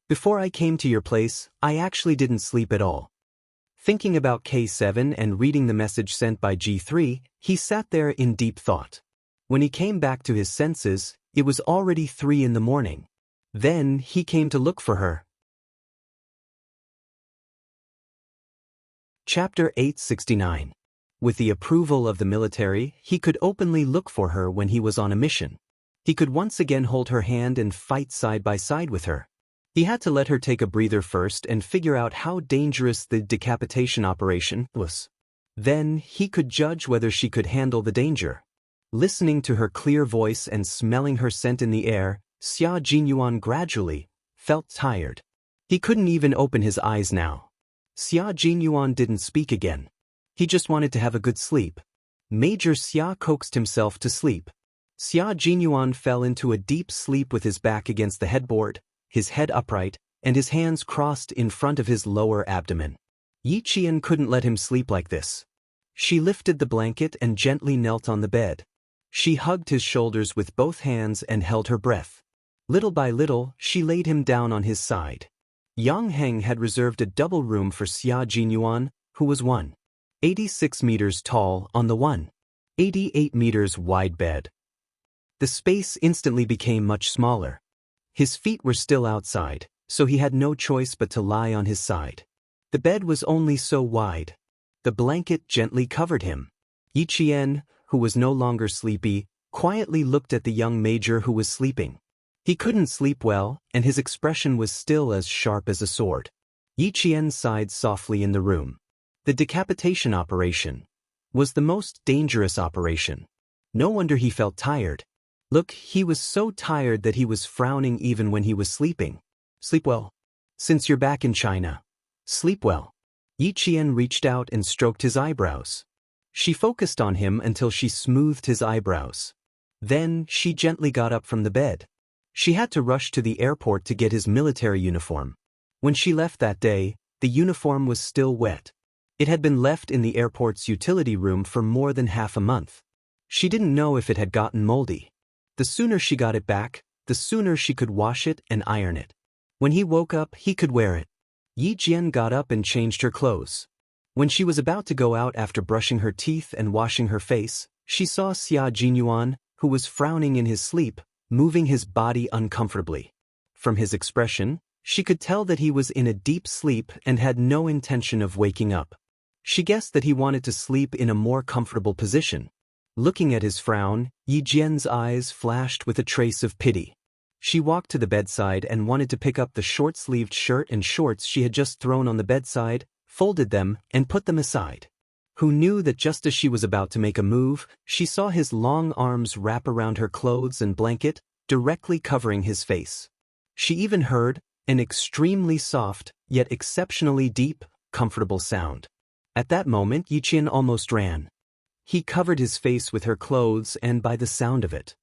Before I came to your place, I actually didn't sleep at all. Thinking about K7 and reading the message sent by G3, he sat there in deep thought. When he came back to his senses, It was already 3 in the morning. Then he came to look for her. Chapter 869. With the approval of the military, he could openly look for her when he was on a mission. He could once again hold her hand and fight side by side with her. He had to let her take a breather first and figure out how dangerous the decapitation operation was. Then he could judge whether she could handle the danger. Listening to her clear voice and smelling her scent in the air, Xia Jinyuan gradually felt tired. He couldn't even open his eyes now. Xia Jinyuan didn't speak again. He just wanted to have a good sleep. Major Xia coaxed himself to sleep. Xia Jinyuan fell into a deep sleep with his back against the headboard, his head upright, and his hands crossed in front of his lower abdomen. Yi Qian couldn't let him sleep like this. She lifted the blanket and gently knelt on the bed. She hugged his shoulders with both hands and held her breath. Little by little, she laid him down on his side. Yang Heng had reserved a double room for Xia Jinyuan, who was 186 meters tall, on the 188 meters wide bed. The space instantly became much smaller. His feet were still outside, so he had no choice but to lie on his side. The bed was only so wide. The blanket gently covered him. Yi Qian, who was no longer sleepy, quietly looked at the young major who was sleeping. He couldn't sleep well, and his expression was still as sharp as a sword. Yi Qian sighed softly in the room. The decapitation operation was the most dangerous operation. No wonder he felt tired. Look, he was so tired that he was frowning even when he was sleeping. Sleep well. Since you're back in China. Sleep well. Yi Qian reached out and stroked his eyebrows. She focused on him until she smoothed his eyebrows. Then she gently got up from the bed. She had to rush to the airport to get his military uniform. When she left that day, the uniform was still wet. It had been left in the airport's utility room for more than half a month. She didn't know if it had gotten moldy. The sooner she got it back, the sooner she could wash it and iron it. When he woke up, he could wear it. Yi Jian got up and changed her clothes. When she was about to go out after brushing her teeth and washing her face, she saw Xia Jinyuan, who was frowning in his sleep, moving his body uncomfortably. From his expression, she could tell that he was in a deep sleep and had no intention of waking up. She guessed that he wanted to sleep in a more comfortable position. Looking at his frown, Yi Jian's eyes flashed with a trace of pity. She walked to the bedside and wanted to pick up the short-sleeved shirt and shorts she had just thrown on the bedside, folded them, and put them aside. Who knew that just as she was about to make a move, she saw his long arms wrap around her clothes and blanket, directly covering his face. She even heard an extremely soft, yet exceptionally deep, comfortable sound. At that moment, Yi Qian almost ran. He covered his face with her clothes and by the sound of it.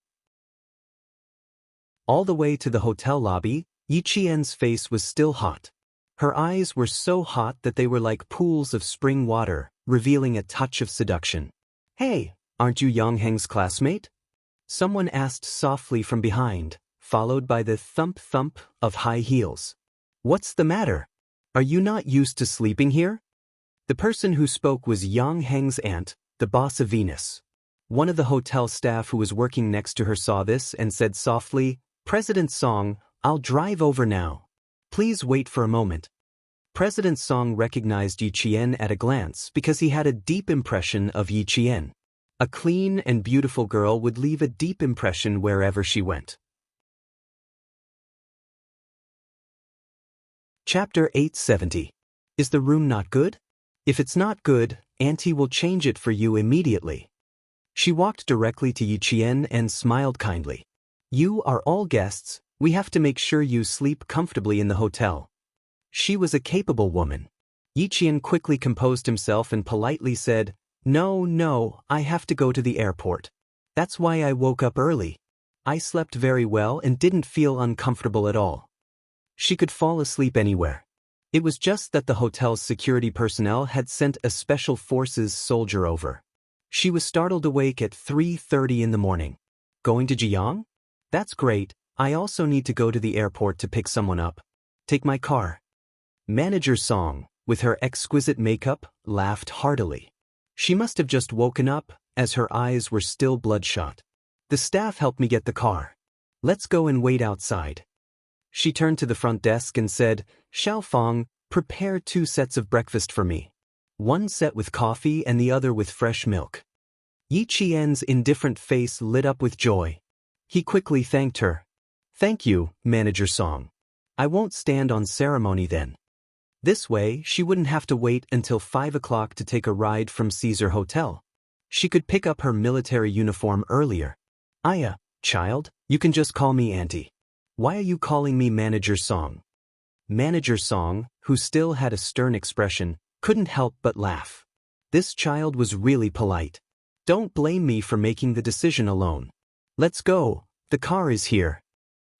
All the way to the hotel lobby, Yi Qian's face was still hot. Her eyes were so hot that they were like pools of spring water, revealing a touch of seduction. "Hey, aren't you Yang Heng's classmate?" Someone asked softly from behind, followed by the thump-thump of high heels. "What's the matter? Are you not used to sleeping here?" The person who spoke was Yang Heng's aunt, the boss of Venus. One of the hotel staff who was working next to her saw this and said softly, "President Song, I'll drive over now. Please wait for a moment." President Song recognized Yi Qian at a glance because he had a deep impression of Yi Qian. A clean and beautiful girl would leave a deep impression wherever she went. Chapter 870. Is the room not good? If it's not good, Auntie will change it for you immediately. She walked directly to Yi Qian and smiled kindly. "You are all guests, we have to make sure you sleep comfortably in the hotel." She was a capable woman. Yi Qian quickly composed himself and politely said, No, I have to go to the airport. That's why I woke up early. I slept very well and didn't feel uncomfortable at all." She could fall asleep anywhere. It was just that the hotel's security personnel had sent a special forces soldier over. She was startled awake at 3:30 in the morning. "Going to Jiang? That's great. I also need to go to the airport to pick someone up. Take my car." Manager Song, with her exquisite makeup, laughed heartily. She must have just woken up, as her eyes were still bloodshot. "The staff helped me get the car. Let's go and wait outside. She turned to the front desk and said, Xiaofang, prepare 2 sets of breakfast for me. 1 set with coffee and the other with fresh milk. Yi Qian's indifferent face lit up with joy. He quickly thanked her. Thank you, Manager Song. I won't stand on ceremony then. This way, she wouldn't have to wait until 5 o'clock to take a ride from Caesar Hotel. She could pick up her military uniform earlier. Aya, child, you can just call me Auntie. Why are you calling me Manager Song? Manager Song, who still had a stern expression, couldn't help but laugh. This child was really polite. Don't blame me for making the decision alone. Let's go, the car is here.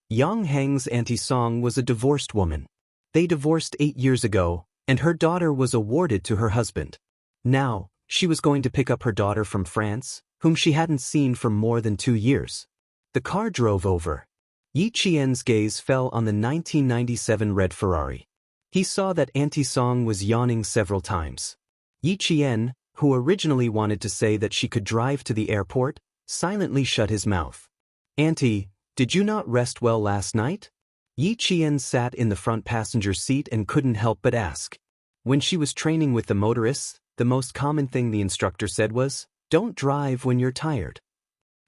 Yang Heng's Auntie Song was a divorced woman. They divorced 8 years ago, and her daughter was awarded to her husband. Now, she was going to pick up her daughter from France, whom she hadn't seen for more than 2 years. The car drove over. Yi Qian's gaze fell on the 1997 red Ferrari. He saw that Auntie Song was yawning several times. Yi Qian, who originally wanted to say that she could drive to the airport, silently shut his mouth. Auntie, did you not rest well last night? Yi Qian sat in the front passenger seat and couldn't help but ask. When she was training with the motorists, the most common thing the instructor said was, don't drive when you're tired.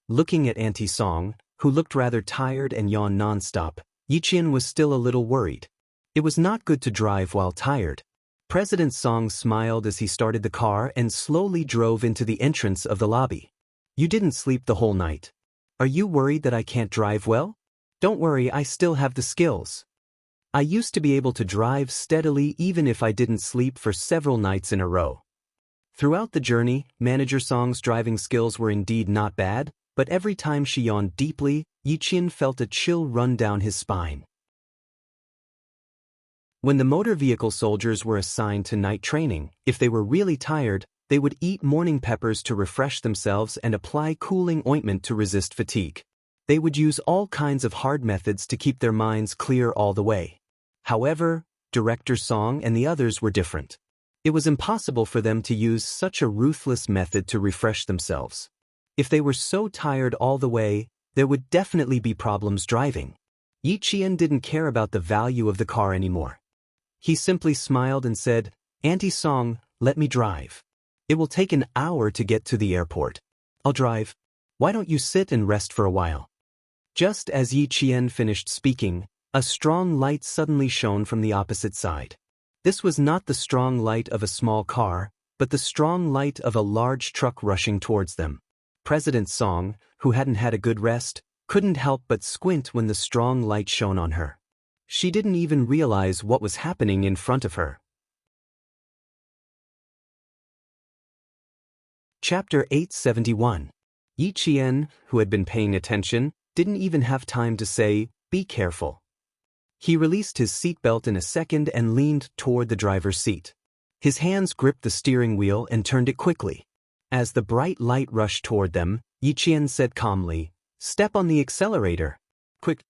Looking at Auntie Song, who looked rather tired and yawned nonstop, Yi Qian was still a little worried. It was not good to drive while tired. President Song smiled as he started the car and slowly drove into the entrance of the lobby. You didn't sleep the whole night. Are you worried that I can't drive well? Don't worry, I still have the skills. I used to be able to drive steadily even if I didn't sleep for several nights in a row. Throughout the journey, Manager Song's driving skills were indeed not bad, but every time she yawned deeply, Yi Qian felt a chill run down his spine. When the motor vehicle soldiers were assigned to night training, if they were really tired, they would eat morning peppers to refresh themselves and apply cooling ointment to resist fatigue. They would use all kinds of hard methods to keep their minds clear all the way. However, Director Song and the others were different. It was impossible for them to use such a ruthless method to refresh themselves. If they were so tired all the way, there would definitely be problems driving. Yi Qian didn't care about the value of the car anymore. He simply smiled and said, Auntie Song, let me drive. It will take an hour to get to the airport. I'll drive. Why don't you sit and rest for a while? Just as Yi Qian finished speaking, a strong light suddenly shone from the opposite side. This was not the strong light of a small car, but the strong light of a large truck rushing towards them. President Song, who hadn't had a good rest, couldn't help but squint when the strong light shone on her. She didn't even realize what was happening in front of her. Chapter 871. Yi Qian, who had been paying attention, didn't even have time to say, be careful. He released his seatbelt in a second and leaned toward the driver's seat. His hands gripped the steering wheel and turned it quickly. As the bright light rushed toward them, Yi Qian said calmly, step on the accelerator. Quick.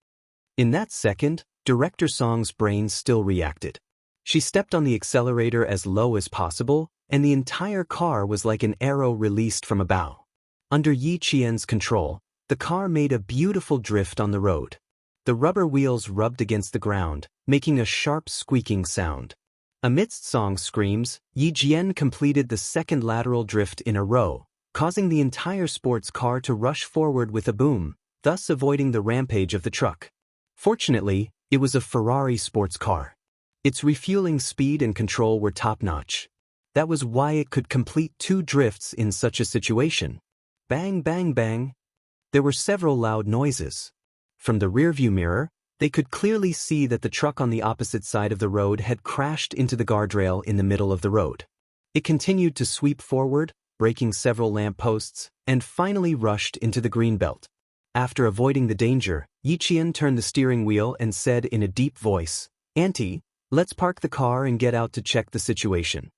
In that second, Director Song's brain still reacted. She stepped on the accelerator as low as possible, and the entire car was like an arrow released from a bow. Under Yi Qian's control, the car made a beautiful drift on the road. The rubber wheels rubbed against the ground, making a sharp squeaking sound. Amidst Song's screams, Yi Qian completed the second lateral drift in a row, causing the entire sports car to rush forward with a boom, thus avoiding the rampage of the truck. Fortunately, it was a Ferrari sports car. Its refueling speed and control were top-notch. That was why it could complete 2 drifts in such a situation. Bang, bang, bang. There were several loud noises. From the rearview mirror, they could clearly see that the truck on the opposite side of the road had crashed into the guardrail in the middle of the road. It continued to sweep forward, breaking several lampposts, and finally rushed into the green belt. After avoiding the danger, Yi Qian turned the steering wheel and said in a deep voice, Auntie, let's park the car and get out to check the situation.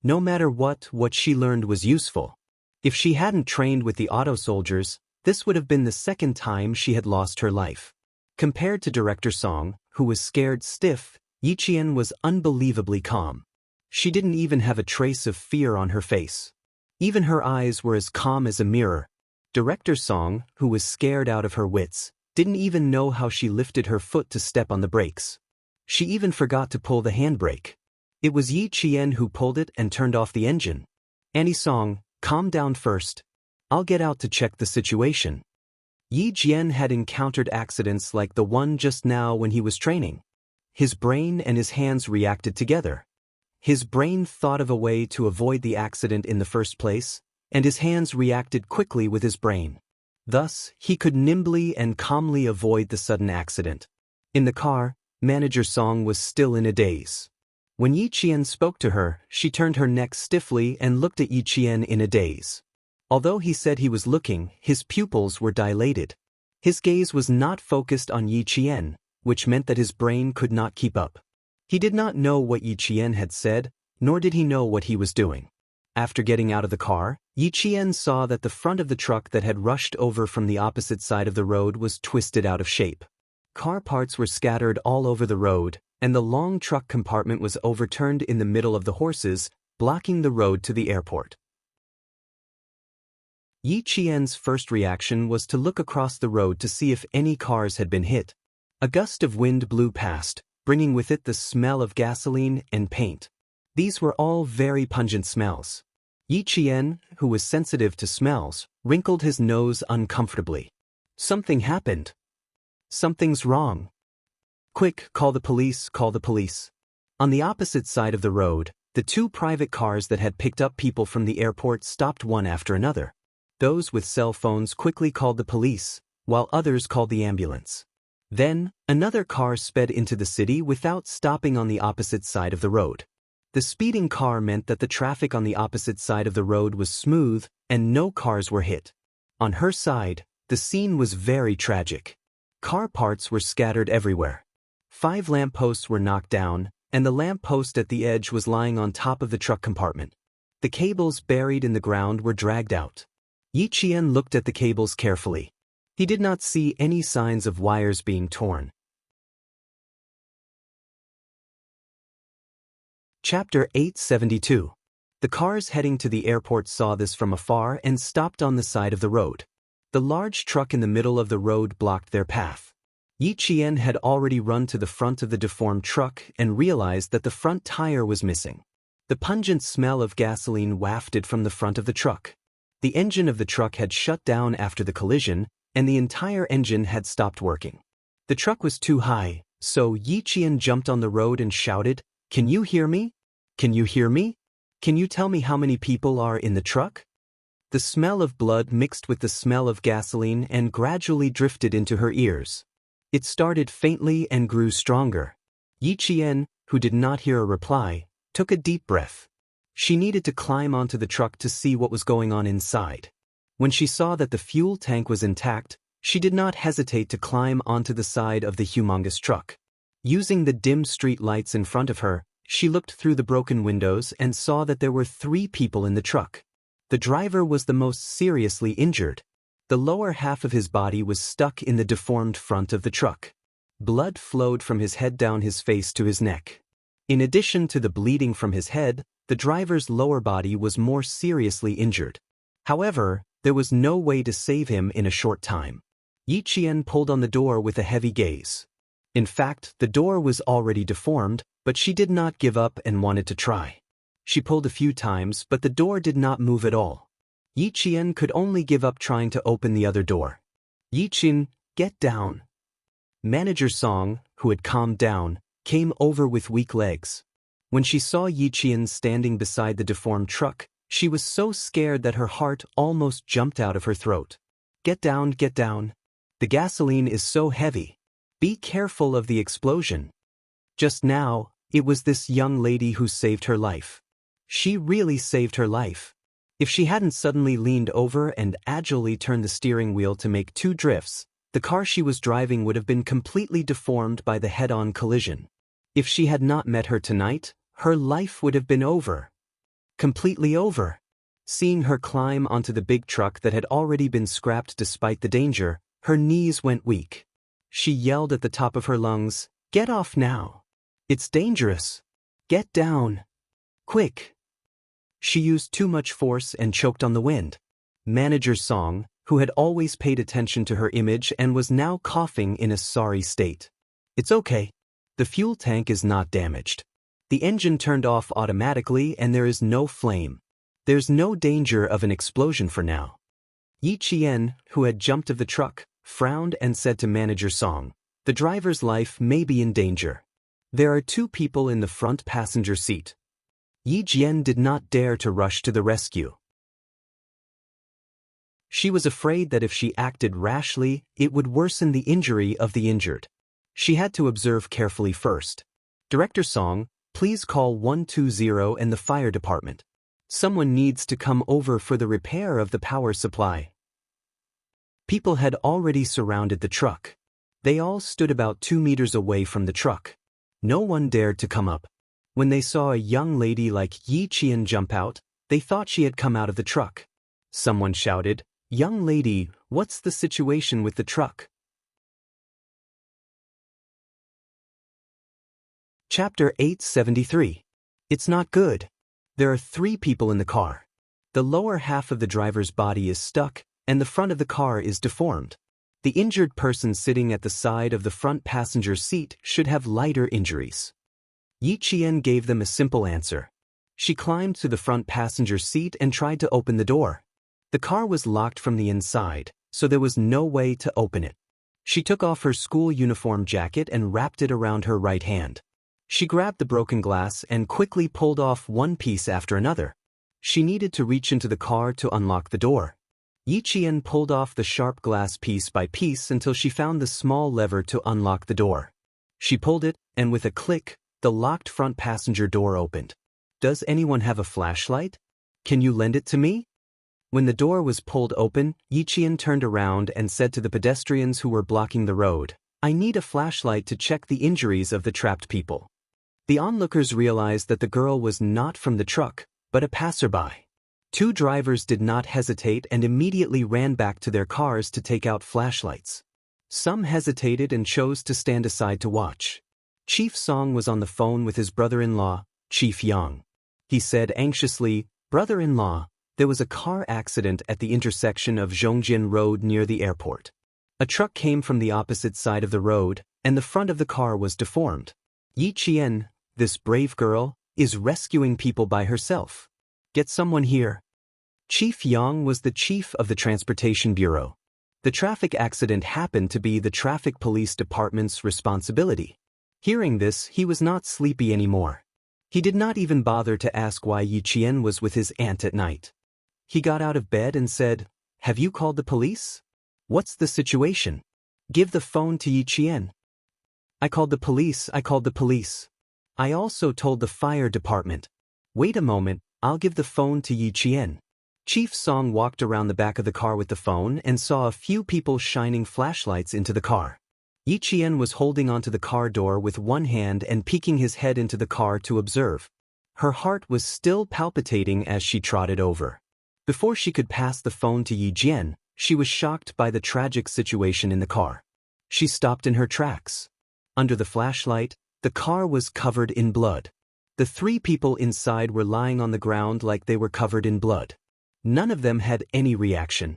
No matter what she learned was useful. If she hadn't trained with the auto soldiers, this would have been the second time she had lost her life. Compared to Director Song, who was scared stiff, Yi Qian was unbelievably calm. She didn't even have a trace of fear on her face. Even her eyes were as calm as a mirror. Director Song, who was scared out of her wits, didn't even know how she lifted her foot to step on the brakes. She even forgot to pull the handbrake. It was Yi Qian who pulled it and turned off the engine. Annie Song, calm down first. I'll get out to check the situation. Yi Jian had encountered accidents like the one just now when he was training. His brain and his hands reacted together. His brain thought of a way to avoid the accident in the first place, and his hands reacted quickly with his brain. Thus, he could nimbly and calmly avoid the sudden accident. In the car, Manager Song was still in a daze. When Yi Qian spoke to her, she turned her neck stiffly and looked at Yi Qian in a daze. Although he said he was looking, his pupils were dilated. His gaze was not focused on Yi Qian, which meant that his brain could not keep up. He did not know what Yi Qian had said, nor did he know what he was doing. After getting out of the car, Yi Qian saw that the front of the truck that had rushed over from the opposite side of the road was twisted out of shape. Car parts were scattered all over the road, and the long truck compartment was overturned in the middle of the horses, blocking the road to the airport. Yi Qian's first reaction was to look across the road to see if any cars had been hit. A gust of wind blew past, bringing with it the smell of gasoline and paint. These were all very pungent smells. Yi Qian, who was sensitive to smells, wrinkled his nose uncomfortably. Something happened. Something's wrong. Quick, call the police, call the police. On the opposite side of the road, the two private cars that had picked up people from the airport stopped one after another. Those with cell phones quickly called the police, while others called the ambulance. Then, another car sped into the city without stopping on the opposite side of the road. The speeding car meant that the traffic on the opposite side of the road was smooth and no cars were hit. On her side, the scene was very tragic. Car parts were scattered everywhere. 5 lampposts were knocked down, and the lamppost at the edge was lying on top of the truck compartment. The cables buried in the ground were dragged out. Yi Qian looked at the cables carefully. He did not see any signs of wires being torn. Chapter 872. The cars heading to the airport saw this from afar and stopped on the side of the road. The large truck in the middle of the road blocked their path. Yi Qian had already run to the front of the deformed truck and realized that the front tire was missing. The pungent smell of gasoline wafted from the front of the truck. The engine of the truck had shut down after the collision, and the entire engine had stopped working. The truck was too high, so Yi Qian jumped on the road and shouted, "Can you hear me? Can you hear me? Can you tell me how many people are in the truck?" The smell of blood mixed with the smell of gasoline and gradually drifted into her ears. It started faintly and grew stronger. Yi Qian, who did not hear a reply, took a deep breath. She needed to climb onto the truck to see what was going on inside. When she saw that the fuel tank was intact, she did not hesitate to climb onto the side of the humongous truck. Using the dim street lights in front of her, she looked through the broken windows and saw that there were 3 people in the truck. The driver was the most seriously injured. The lower half of his body was stuck in the deformed front of the truck. Blood flowed from his head down his face to his neck. In addition to the bleeding from his head, the driver's lower body was more seriously injured. However, there was no way to save him in a short time. Yi Qian pulled on the door with a heavy gaze. In fact, the door was already deformed, but she did not give up and wanted to try. She pulled a few times, but the door did not move at all. Yi Qian could only give up trying to open the other door. "Yi Qian, get down." Manager Song, who had calmed down, came over with weak legs. When she saw Yi Qian standing beside the deformed truck, she was so scared that her heart almost jumped out of her throat. "Get down, get down. The gasoline is so heavy. Be careful of the explosion." Just now, it was this young lady who saved her life. She really saved her life. If she hadn't suddenly leaned over and agilely turned the steering wheel to make 2 drifts, the car she was driving would have been completely deformed by the head-on collision. If she had not met her tonight, her life would have been over. Completely over. Seeing her climb onto the big truck that had already been scrapped despite the danger, her knees went weak. She yelled at the top of her lungs, "Get off now. It's dangerous. Get down. Quick." She used too much force and choked on the wind. Manager Song, who had always paid attention to her image and was now coughing in a sorry state. It's okay. The fuel tank is not damaged. The engine turned off automatically and there is no flame. There's no danger of an explosion for now. Yi Qian, who had jumped of the truck, frowned and said to Manager Song, the driver's life may be in danger. There are 2 people in the front passenger seat. Yi Jian did not dare to rush to the rescue. She was afraid that if she acted rashly, it would worsen the injury of the injured. She had to observe carefully first. Director Song, please call 120 and the fire department. Someone needs to come over for the repair of the power supply. People had already surrounded the truck. They all stood about 2 meters away from the truck. No one dared to come up. When they saw a young lady like Yi Qian jump out, they thought she had come out of the truck. Someone shouted, "Young lady, what's the situation with the truck?" Chapter 873. It's not good. There are 3 people in the car. The lower half of the driver's body is stuck, and the front of the car is deformed. The injured person sitting at the side of the front passenger seat should have lighter injuries. Yi Qian gave them a simple answer. She climbed to the front passenger seat and tried to open the door. The car was locked from the inside, so there was no way to open it. She took off her school uniform jacket and wrapped it around her right hand. She grabbed the broken glass and quickly pulled off one piece after another. She needed to reach into the car to unlock the door. Yi Qian pulled off the sharp glass piece by piece until she found the small lever to unlock the door. She pulled it, and with a click, the locked front passenger door opened. Does anyone have a flashlight? Can you lend it to me? When the door was pulled open, Yi Qian turned around and said to the pedestrians who were blocking the road, I need a flashlight to check the injuries of the trapped people. The onlookers realized that the girl was not from the truck, but a passerby. 2 drivers did not hesitate and immediately ran back to their cars to take out flashlights. Some hesitated and chose to stand aside to watch. Chief Song was on the phone with his brother-in-law, Chief Yang. He said anxiously, Brother-in-law, there was a car accident at the intersection of Zhongjin Road near the airport. A truck came from the opposite side of the road, and the front of the car was deformed. Yi Qian, this brave girl, is rescuing people by herself. Get someone here. Chief Yang was the chief of the Transportation Bureau. The traffic accident happened to be the Traffic Police Department's responsibility. Hearing this, he was not sleepy anymore. He did not even bother to ask why Yi Qian was with his aunt at night. He got out of bed and said, Have you called the police? What's the situation? Give the phone to Yi Qian. I called the police. I also told the fire department. Wait a moment, I'll give the phone to Yi Qian. Chief Song walked around the back of the car with the phone and saw a few people shining flashlights into the car. Yi Qian was holding onto the car door with one hand and peeking his head into the car to observe. Her heart was still palpitating as she trotted over. Before she could pass the phone to Yi Jian, she was shocked by the tragic situation in the car. She stopped in her tracks. Under the flashlight, the car was covered in blood. The 3 people inside were lying on the ground like they were covered in blood. None of them had any reaction.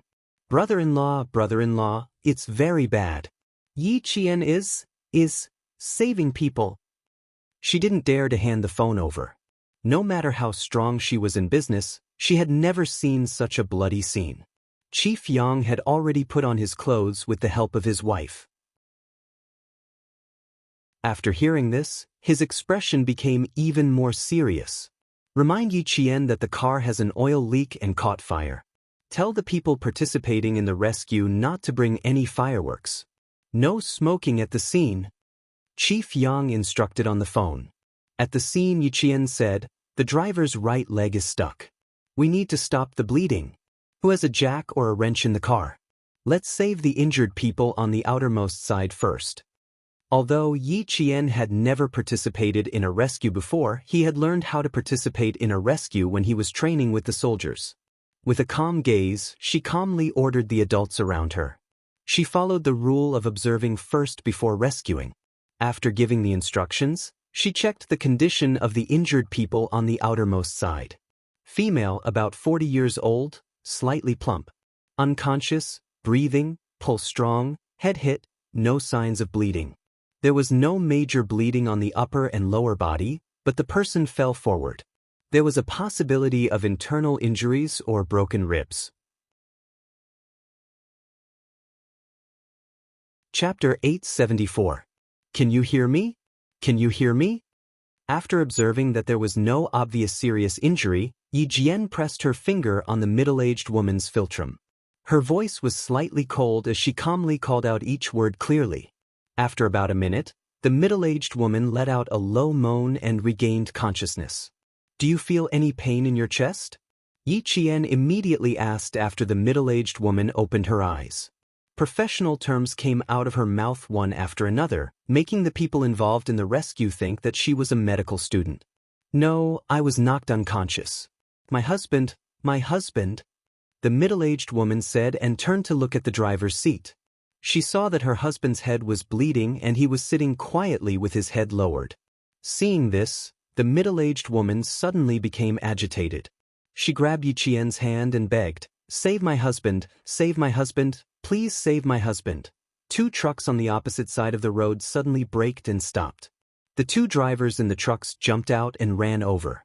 Brother-in-law, it's very bad. Yi Qian is saving people. She didn't dare to hand the phone over. No matter how strong she was in business, she had never seen such a bloody scene. Chief Yang had already put on his clothes with the help of his wife. After hearing this, his expression became even more serious. Remind Yi Qian that the car has an oil leak and caught fire. Tell the people participating in the rescue not to bring any fireworks. No smoking at the scene. Chief Yang instructed on the phone. At the scene, Yi Qian said, the driver's right leg is stuck. We need to stop the bleeding. Who has a jack or a wrench in the car? Let's save the injured people on the outermost side first. Although Yi Qian had never participated in a rescue before, he had learned how to participate in a rescue when he was training with the soldiers. With a calm gaze, she calmly ordered the adults around her. She followed the rule of observing first before rescuing. After giving the instructions, she checked the condition of the injured people on the outermost side. Female, about 40 years old, slightly plump. Unconscious, breathing, pulse strong, head hit, no signs of bleeding. There was no major bleeding on the upper and lower body, but the person fell forward. There was a possibility of internal injuries or broken ribs. Chapter 874. Can you hear me? Can you hear me? After observing that there was no obvious serious injury, Yi Jian pressed her finger on the middle-aged woman's philtrum. Her voice was slightly cold as she calmly called out each word clearly. After about a minute, the middle-aged woman let out a low moan and regained consciousness. Do you feel any pain in your chest? Yi Qian immediately asked after the middle-aged woman opened her eyes. Professional terms came out of her mouth one after another, making the people involved in the rescue think that she was a medical student. No, I was knocked unconscious. My husband, the middle-aged woman said and turned to look at the driver's seat. She saw that her husband's head was bleeding and he was sitting quietly with his head lowered. Seeing this, the middle-aged woman suddenly became agitated. She grabbed Yi Qian's hand and begged, save my husband, please save my husband. Two trucks on the opposite side of the road suddenly braked and stopped. The two drivers in the trucks jumped out and ran over.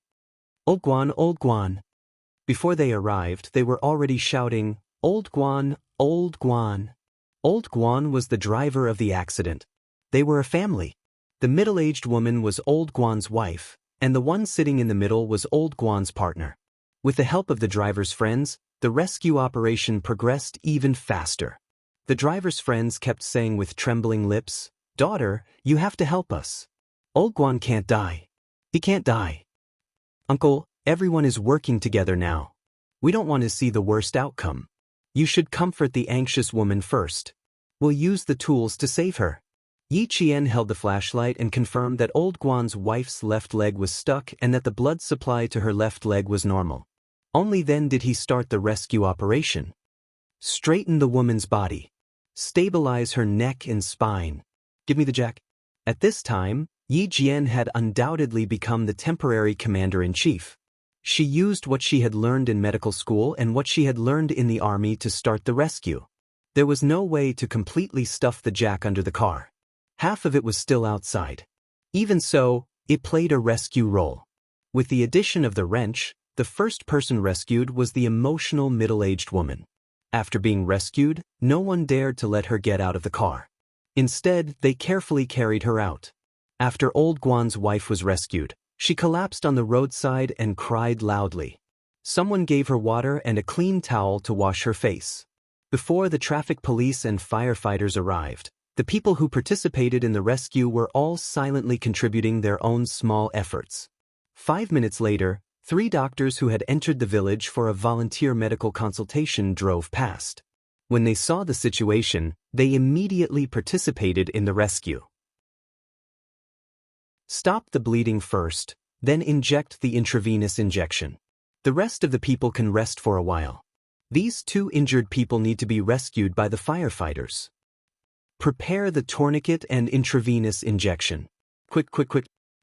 Old Guan, Old Guan. Before they arrived, they were already shouting, Old Guan, Old Guan. Old Guan was the driver of the accident. They were a family. The middle-aged woman was Old Guan's wife, and the one sitting in the middle was Old Guan's partner. With the help of the driver's friends, the rescue operation progressed even faster. The driver's friends kept saying with trembling lips, Daughter, you have to help us. Old Guan can't die. He can't die. Uncle, everyone is working together now. We don't want to see the worst outcome. You should comfort the anxious woman first. We'll use the tools to save her. Yi Qian held the flashlight and confirmed that Old Guan's wife's left leg was stuck and that the blood supply to her left leg was normal. Only then did he start the rescue operation. Straighten the woman's body. Stabilize her neck and spine. Give me the jack. At this time, Yi Jian had undoubtedly become the temporary commander-in-chief. She used what she had learned in medical school and what she had learned in the army to start the rescue. There was no way to completely stuff the jack under the car. Half of it was still outside. Even so, it played a rescue role. With the addition of the wrench, the first person rescued was the emotional middle-aged woman. After being rescued, no one dared to let her get out of the car. Instead, they carefully carried her out. After Old Guan's wife was rescued, she collapsed on the roadside and cried loudly. Someone gave her water and a clean towel to wash her face. Before the traffic police and firefighters arrived, the people who participated in the rescue were all silently contributing their own small efforts. 5 minutes later, 3 doctors who had entered the village for a volunteer medical consultation drove past. When they saw the situation, they immediately participated in the rescue. Stop the bleeding first, then inject the intravenous injection. The rest of the people can rest for a while. These 2 injured people need to be rescued by the firefighters. Prepare the tourniquet and intravenous injection. Quick.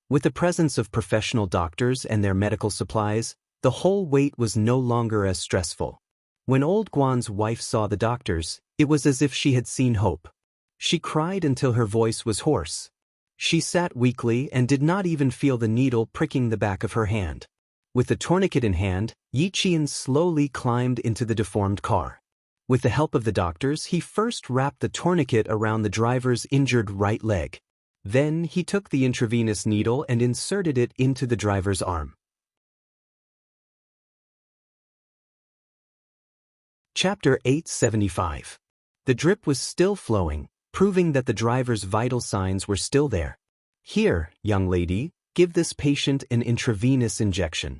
With the presence of professional doctors and their medical supplies, the whole wait was no longer as stressful. When Old Guan's wife saw the doctors, it was as if she had seen hope. She cried until her voice was hoarse. She sat weakly and did not even feel the needle pricking the back of her hand. With the tourniquet in hand, Yi Qian slowly climbed into the deformed car. With the help of the doctors, he first wrapped the tourniquet around the driver's injured right leg. Then he took the intravenous needle and inserted it into the driver's arm. Chapter 875. The drip was still flowing, proving that the driver's vital signs were still there. Here, young lady, give this patient an intravenous injection.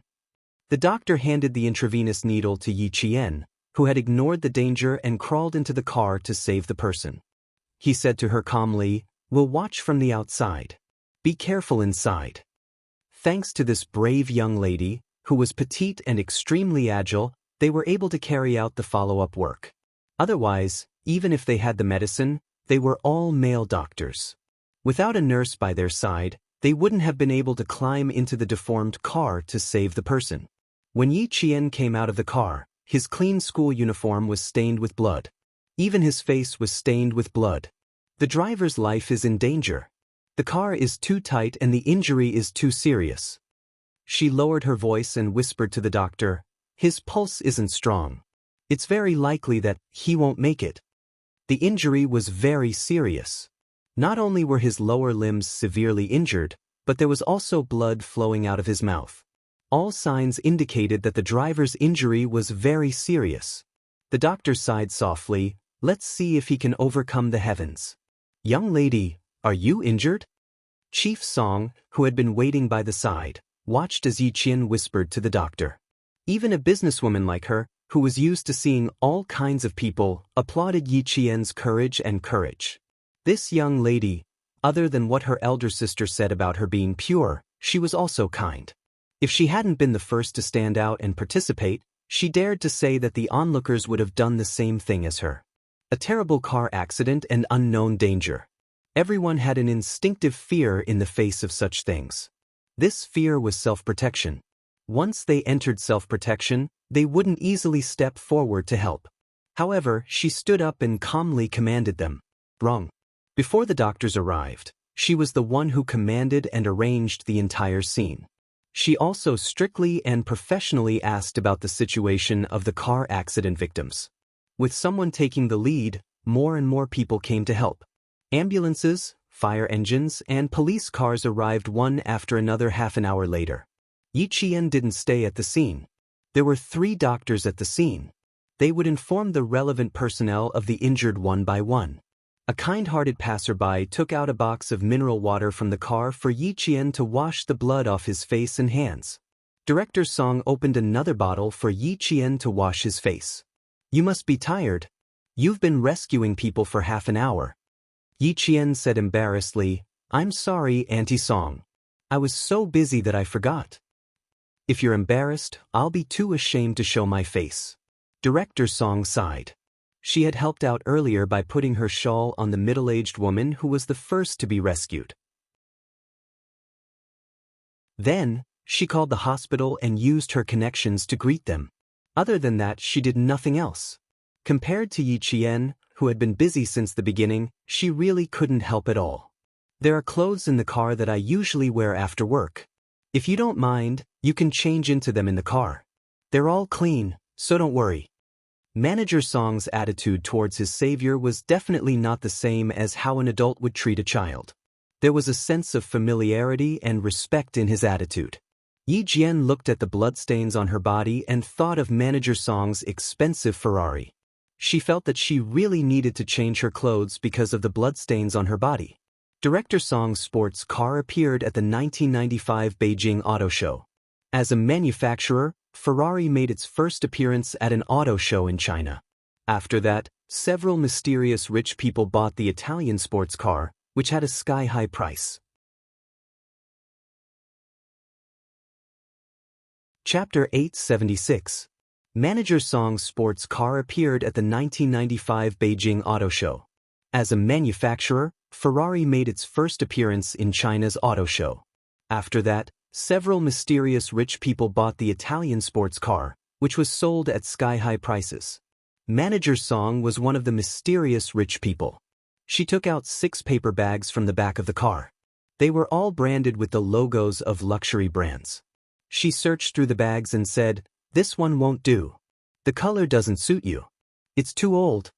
The doctor handed the intravenous needle to Yi Qian, who had ignored the danger and crawled into the car to save the person. He said to her calmly, "We'll watch from the outside. Be careful inside." Thanks to this brave young lady, who was petite and extremely agile, they were able to carry out the follow-up work. Otherwise, even if they had the medicine, they were all male doctors. Without a nurse by their side, they wouldn't have been able to climb into the deformed car to save the person. When Yi Qian came out of the car, His clean school uniform was stained with blood. Even his face was stained with blood. The driver's life is in danger. The car is too tight and the injury is too serious. She lowered her voice and whispered to the doctor, "His pulse isn't strong. It's very likely that he won't make it." The injury was very serious. Not only were his lower limbs severely injured, but there was also blood flowing out of his mouth. All signs indicated that the driver's injury was very serious. The doctor sighed softly, "Let's see if he can overcome the heavens." "Young lady, are you injured?" Chief Song, who had been waiting by the side, watched as Yi Qian whispered to the doctor. Even a businesswoman like her, who was used to seeing all kinds of people, applauded Yi Qian's courage and courage. This young lady, other than what her elder sister said about her being pure, she was also kind. If she hadn't been the first to stand out and participate, she dared to say that the onlookers would have done the same thing as her. A terrible car accident and unknown danger. Everyone had an instinctive fear in the face of such things. This fear was self-protection. Once they entered self-protection, they wouldn't easily step forward to help. However, she stood up and calmly commanded them. Wrong. Before the doctors arrived, she was the one who commanded and arranged the entire scene. She also strictly and professionally asked about the situation of the car accident victims. With someone taking the lead, more and more people came to help. Ambulances, fire engines, and police cars arrived one after another half an hour later. Yi Qian didn't stay at the scene. There were 3 doctors at the scene. They would inform the relevant personnel of the injured one by one. A kind-hearted passerby took out a box of mineral water from the car for Yi Qian to wash the blood off his face and hands. Director Song opened another bottle for Yi Qian to wash his face. "You must be tired. You've been rescuing people for half an hour." Yi Qian said embarrassedly, "I'm sorry, Auntie Song. I was so busy that I forgot." "If you're embarrassed, I'll be too ashamed to show my face." Director Song sighed. She had helped out earlier by putting her shawl on the middle-aged woman who was the first to be rescued. Then, she called the hospital and used her connections to greet them. Other than that, she did nothing else. Compared to Yi Qian, who had been busy since the beginning, she really couldn't help at all. "There are clothes in the car that I usually wear after work. If you don't mind, you can change into them in the car. They're all clean, so don't worry." Manager Song's attitude towards his savior was definitely not the same as how an adult would treat a child. There was a sense of familiarity and respect in his attitude. Yi Jian looked at the bloodstains on her body and thought of Manager Song's expensive Ferrari. She felt that she really needed to change her clothes because of the bloodstains on her body. Director Song's sports car appeared at the 1995 Beijing Auto Show. As a manufacturer, Ferrari made its first appearance at an auto show in China. After that, several mysterious rich people bought the Italian sports car, which had a sky-high price. Chapter 876. Manager Song's sports car appeared at the 1995 Beijing Auto Show. As a manufacturer, Ferrari made its first appearance in China's auto show. After that, several mysterious rich people bought the Italian sports car, which was sold at sky-high prices. Manager Song was one of the mysterious rich people. She took out 6 paper bags from the back of the car. They were all branded with the logos of luxury brands. She searched through the bags and said, "This one won't do. The color doesn't suit you. It's too old.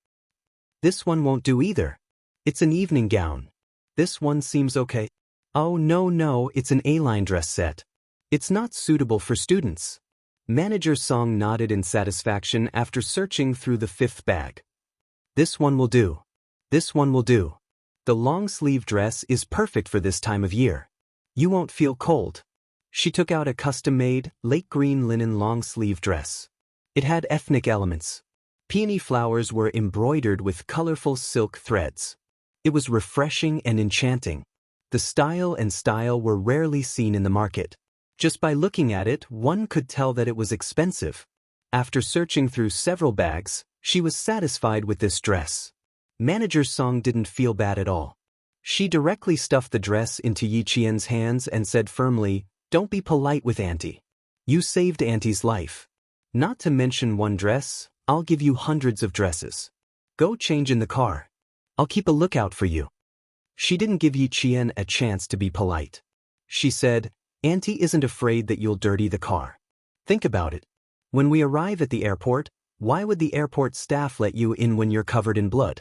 This one won't do either. It's an evening gown. This one seems okay. Oh no, it's an A-line dress set. It's not suitable for students." Manager Song nodded in satisfaction after searching through the 5th bag. "This one will do. This one will do. The long-sleeve dress is perfect for this time of year. You won't feel cold." She took out a custom-made, lake green linen long-sleeve dress. It had ethnic elements. Peony flowers were embroidered with colorful silk threads. It was refreshing and enchanting. The style were rarely seen in the market. Just by looking at it, one could tell that it was expensive. After searching through several bags, she was satisfied with this dress. Manager Song didn't feel bad at all. She directly stuffed the dress into Yi Qian's hands and said firmly, "Don't be polite with Auntie. You saved Auntie's life. Not to mention one dress, I'll give you hundreds of dresses. Go change in the car. I'll keep a lookout for you. She didn't give Yi Qian a chance to be polite. She said, Auntie isn't afraid that you'll dirty the car. Think about it. When we arrive at the airport, why would the airport staff let you in when you're covered in blood?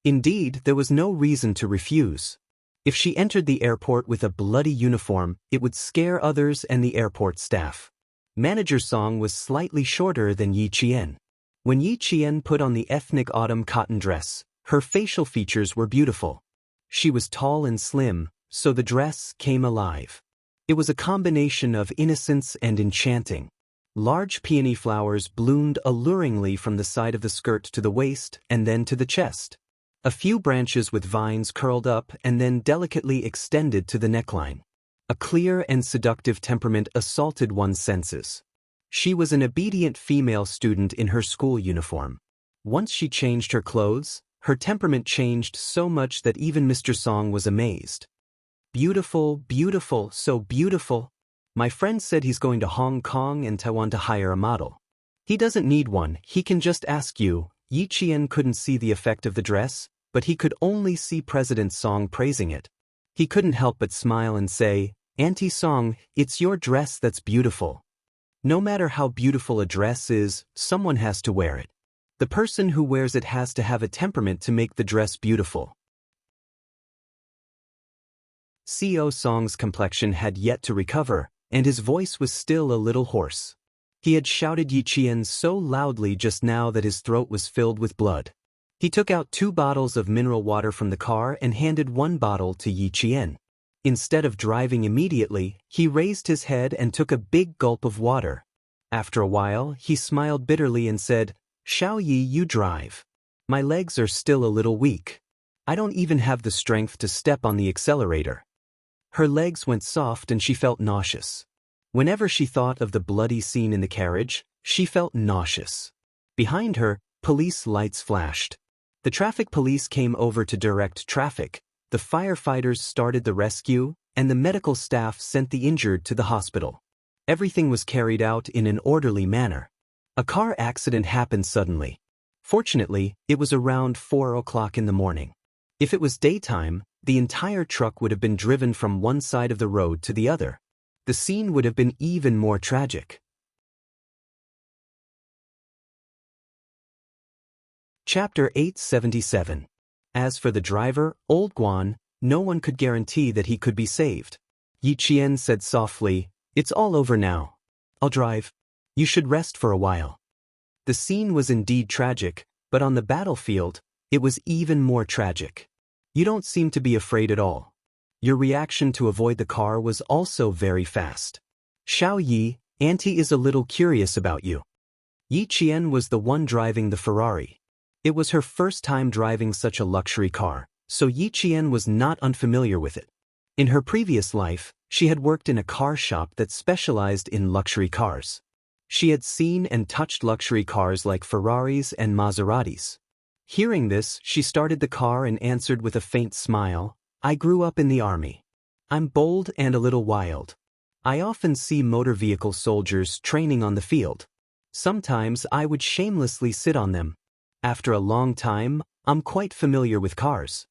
Indeed, there was no reason to refuse. If she entered the airport with a bloody uniform, it would scare others and the airport staff. Manager Song was slightly shorter than Yi Qian. When Yi Qian put on the ethnic autumn cotton dress, her facial features were beautiful. She was tall and slim, so the dress came alive. It was a combination of innocence and enchanting. Large peony flowers bloomed alluringly from the side of the skirt to the waist and then to the chest. A few branches with vines curled up and then delicately extended to the neckline. A clear and seductive temperament assaulted one's senses. She was an obedient female student in her school uniform. Once she changed her clothes, her temperament changed so much that even Mr. Song was amazed. Beautiful, beautiful, so beautiful. My friend said he's going to Hong Kong and Taiwan to hire a model. He doesn't need one, he can just ask you. Yi Qian couldn't see the effect of the dress, but he could only see President Song praising it. He couldn't help but smile and say, Auntie Song, it's your dress that's beautiful. No matter how beautiful a dress is, someone has to wear it. The person who wears it has to have a temperament to make the dress beautiful. Co Song's complexion had yet to recover, and his voice was still a little hoarse. He had shouted Yi Qian so loudly just now that his throat was filled with blood. He took out 2 bottles of mineral water from the car and handed 1 bottle to Yi Qian. Instead of driving immediately, he raised his head and took a big gulp of water. After a while, he smiled bitterly and said, Xiao Yi, you drive. My legs are still a little weak. I don't even have the strength to step on the accelerator. Her legs went soft and she felt nauseous. Whenever she thought of the bloody scene in the carriage, she felt nauseous. Behind her, police lights flashed. The traffic police came over to direct traffic, the firefighters started the rescue, and the medical staff sent the injured to the hospital. Everything was carried out in an orderly manner. A car accident happened suddenly. Fortunately, it was around 4 o'clock in the morning. If it was daytime, the entire truck would have been driven from one side of the road to the other. The scene would have been even more tragic. Chapter 877. As for the driver, Old Guan, no one could guarantee that he could be saved. Yi Qian said softly, It's all over now. I'll drive. You should rest for a while. The scene was indeed tragic, but on the battlefield, it was even more tragic. You don't seem to be afraid at all. Your reaction to avoid the car was also very fast. Xiao Yi, Auntie is a little curious about you. Yi Qian was the one driving the Ferrari. It was her first time driving such a luxury car, so Yi Qian was not unfamiliar with it. In her previous life, she had worked in a car shop that specialized in luxury cars. She had seen and touched luxury cars like Ferraris and Maseratis. Hearing this, she started the car and answered with a faint smile, I grew up in the army. I'm bold and a little wild. I often see motor vehicle soldiers training on the field. Sometimes I would shamelessly sit on them. After a long time, I'm quite familiar with cars.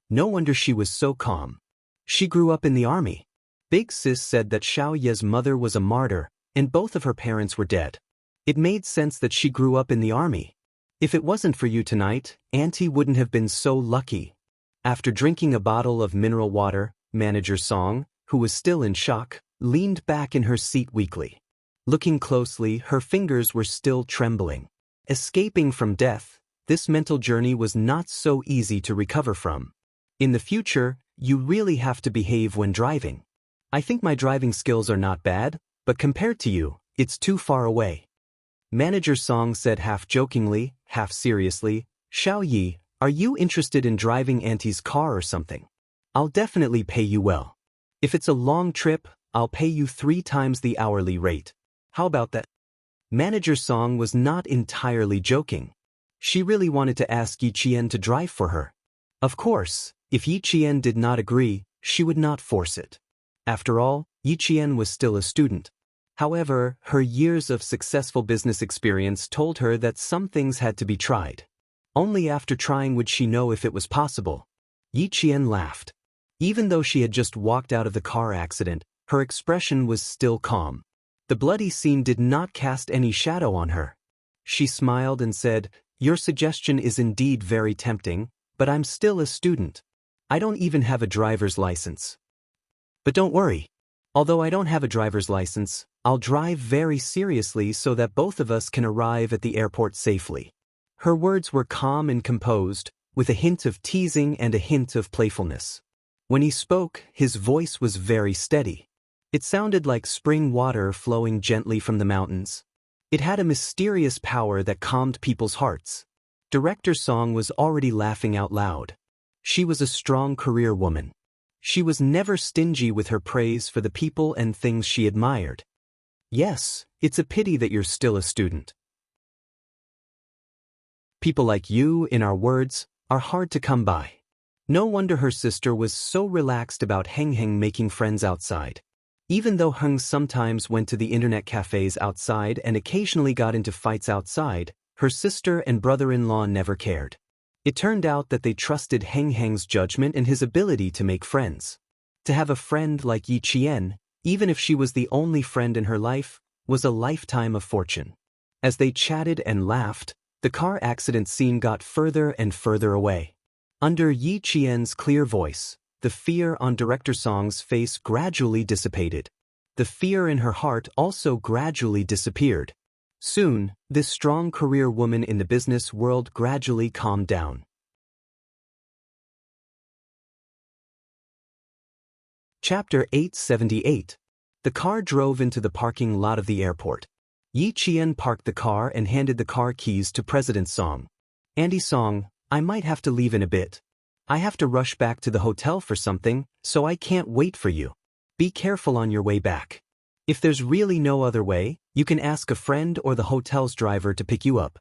No wonder she was so calm. She grew up in the army. Big Sis said that Xiao Ye's mother was a martyr, and both of her parents were dead. It made sense that she grew up in the army. If it wasn't for you tonight, Auntie wouldn't have been so lucky. After drinking a bottle of mineral water, Manager Song, who was still in shock, leaned back in her seat weakly. Looking closely, her fingers were still trembling. Escaping from death, this mental journey was not so easy to recover from. In the future, you really have to behave when driving. I think my driving skills are not bad, but compared to you, it's too far away. Manager Song said half jokingly, half seriously, Xiao Yi, are you interested in driving Auntie's car or something? I'll definitely pay you well. If it's a long trip, I'll pay you 3 times the hourly rate. How about that? Manager Song was not entirely joking. She really wanted to ask Yi Qian to drive for her. Of course, if Yi Qian did not agree, she would not force it. After all, Yi Qian was still a student. However, her years of successful business experience told her that some things had to be tried. Only after trying would she know if it was possible. Yi Qian laughed. Even though she had just walked out of the car accident, her expression was still calm. The bloody scene did not cast any shadow on her. She smiled and said, "Your suggestion is indeed very tempting, but I'm still a student. I don't even have a driver's license. But don't worry. Although I don't have a driver's license, I'll drive very seriously so that both of us can arrive at the airport safely." Her words were calm and composed, with a hint of teasing and a hint of playfulness. When he spoke, his voice was very steady. It sounded like spring water flowing gently from the mountains. It had a mysterious power that calmed people's hearts. Director Song was already laughing out loud. She was a strong career woman. She was never stingy with her praise for the people and things she admired. "Yes, it's a pity that you're still a student. People like you, in our words, are hard to come by." No wonder her sister was so relaxed about Heng making friends outside. Even though Heng sometimes went to the internet cafes outside and occasionally got into fights outside, her sister and brother-in-law never cared. It turned out that they trusted Heng's judgment and his ability to make friends. To have a friend like Yi Qian, even if she was the only friend in her life, was a lifetime of fortune. As they chatted and laughed, the car accident scene got further and further away. Under Yi Qian's clear voice, the fear on Director Song's face gradually dissipated. The fear in her heart also gradually disappeared. Soon, this strong career woman in the business world gradually calmed down. Chapter 878. The car drove into the parking lot of the airport. Yi Qian parked the car and handed the car keys to President Song. "Andy Song, I might have to leave in a bit. I have to rush back to the hotel for something, so I can't wait for you. Be careful on your way back. If there's really no other way, you can ask a friend or the hotel's driver to pick you up."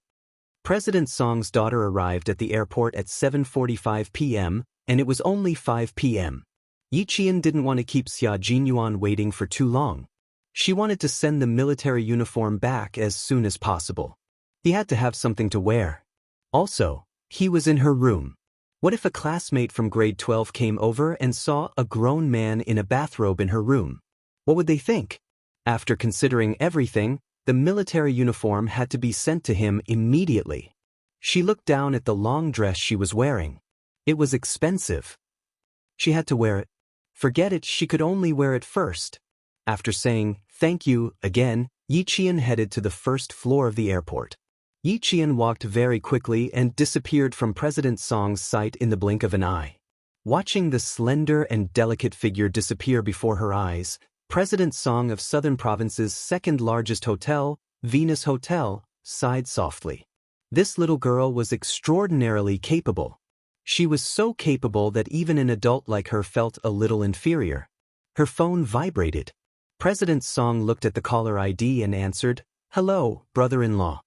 President Song's daughter arrived at the airport at 7:45 p.m., and it was only 5 p.m. Yi Qian didn't want to keep Xia Jinyuan waiting for too long. She wanted to send the military uniform back as soon as possible. He had to have something to wear. Also, he was in her room. What if a classmate from grade 12 came over and saw a grown man in a bathrobe in her room? What would they think? After considering everything, the military uniform had to be sent to him immediately. She looked down at the long dress she was wearing. It was expensive. She had to wear it. Forget it, she could only wear it first. After saying, "Thank you," again, Yi Qian headed to the first floor of the airport. Yi Qian walked very quickly and disappeared from President Song's sight in the blink of an eye. Watching the slender and delicate figure disappear before her eyes, President Song of Southern Province's second-largest hotel, Venus Hotel, sighed softly. This little girl was extraordinarily capable. She was so capable that even an adult like her felt a little inferior. Her phone vibrated. President Song looked at the caller ID and answered, "Hello, brother-in-law.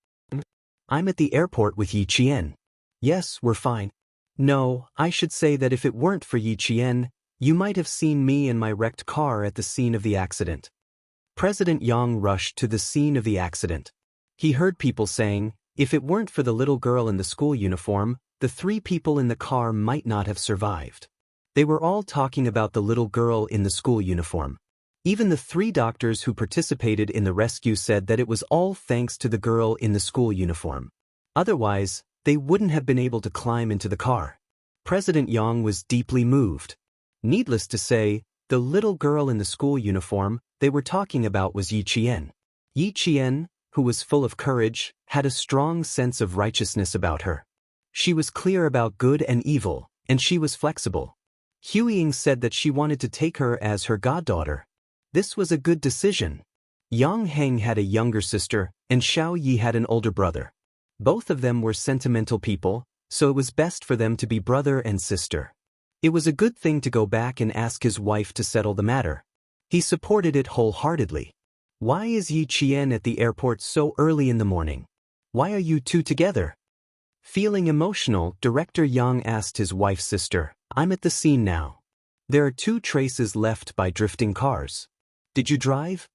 I'm at the airport with Yi Qian." "Yes, we're fine." "No, I should say that if it weren't for Yi Qian, you might have seen me in my wrecked car at the scene of the accident." President Yang rushed to the scene of the accident. He heard people saying, if it weren't for the little girl in the school uniform, the 3 people in the car might not have survived. They were all talking about the little girl in the school uniform. Even the 3 doctors who participated in the rescue said that it was all thanks to the girl in the school uniform. Otherwise, they wouldn't have been able to climb into the car. President Yang was deeply moved. Needless to say, the little girl in the school uniform they were talking about was Yi Qian. Yi Qian, who was full of courage, had a strong sense of righteousness about her. She was clear about good and evil, and she was flexible. Huiying said that she wanted to take her as her goddaughter. This was a good decision. Yang Heng had a younger sister, and Xiao Yi had an older brother. Both of them were sentimental people, so it was best for them to be brother and sister. It was a good thing to go back and ask his wife to settle the matter. He supported it wholeheartedly. "Why is Yi Qian at the airport so early in the morning? Why are you two together?" Feeling emotional, Director Yang asked his wife's sister, "I'm at the scene now. There are 2 traces left by drifting cars. Did you drive?"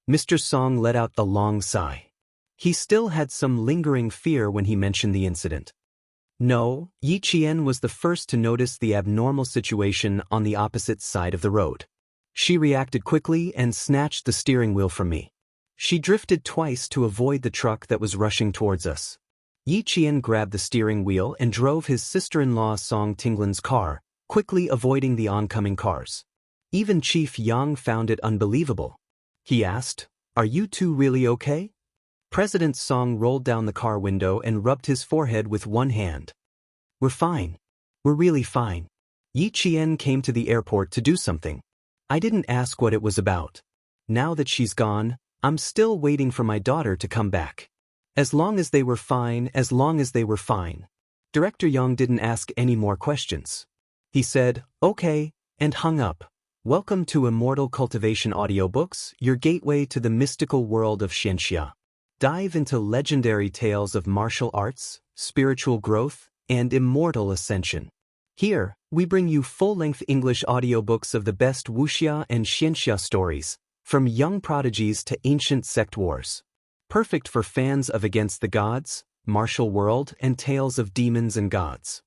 Mr. Song let out a long sigh. He still had some lingering fear when he mentioned the incident. No, Yi Qian was the first to notice the abnormal situation on the opposite side of the road. She reacted quickly and snatched the steering wheel from me. She drifted twice to avoid the truck that was rushing towards us. Yi Qian grabbed the steering wheel and drove his sister-in-law Song Tinglin's car, quickly avoiding the oncoming cars. Even Chief Yang found it unbelievable. He asked, "Are you two really okay?" President Song rolled down the car window and rubbed his forehead with one hand. "We're fine. We're really fine." Yi Qian came to the airport to do something. I didn't ask what it was about. Now that she's gone, I'm still waiting for my daughter to come back. As long as they were fine, as long as they were fine. Director Yang didn't ask any more questions. He said, "Okay," and hung up. Welcome to Immortal Cultivation Audiobooks, your gateway to the mystical world of Xianxia. Dive into legendary tales of martial arts, spiritual growth, and immortal ascension. Here, we bring you full-length English audiobooks of the best Wuxia and Xianxia stories, from young prodigies to ancient sect wars. Perfect for fans of Against the Gods, Martial World, and tales of demons and gods.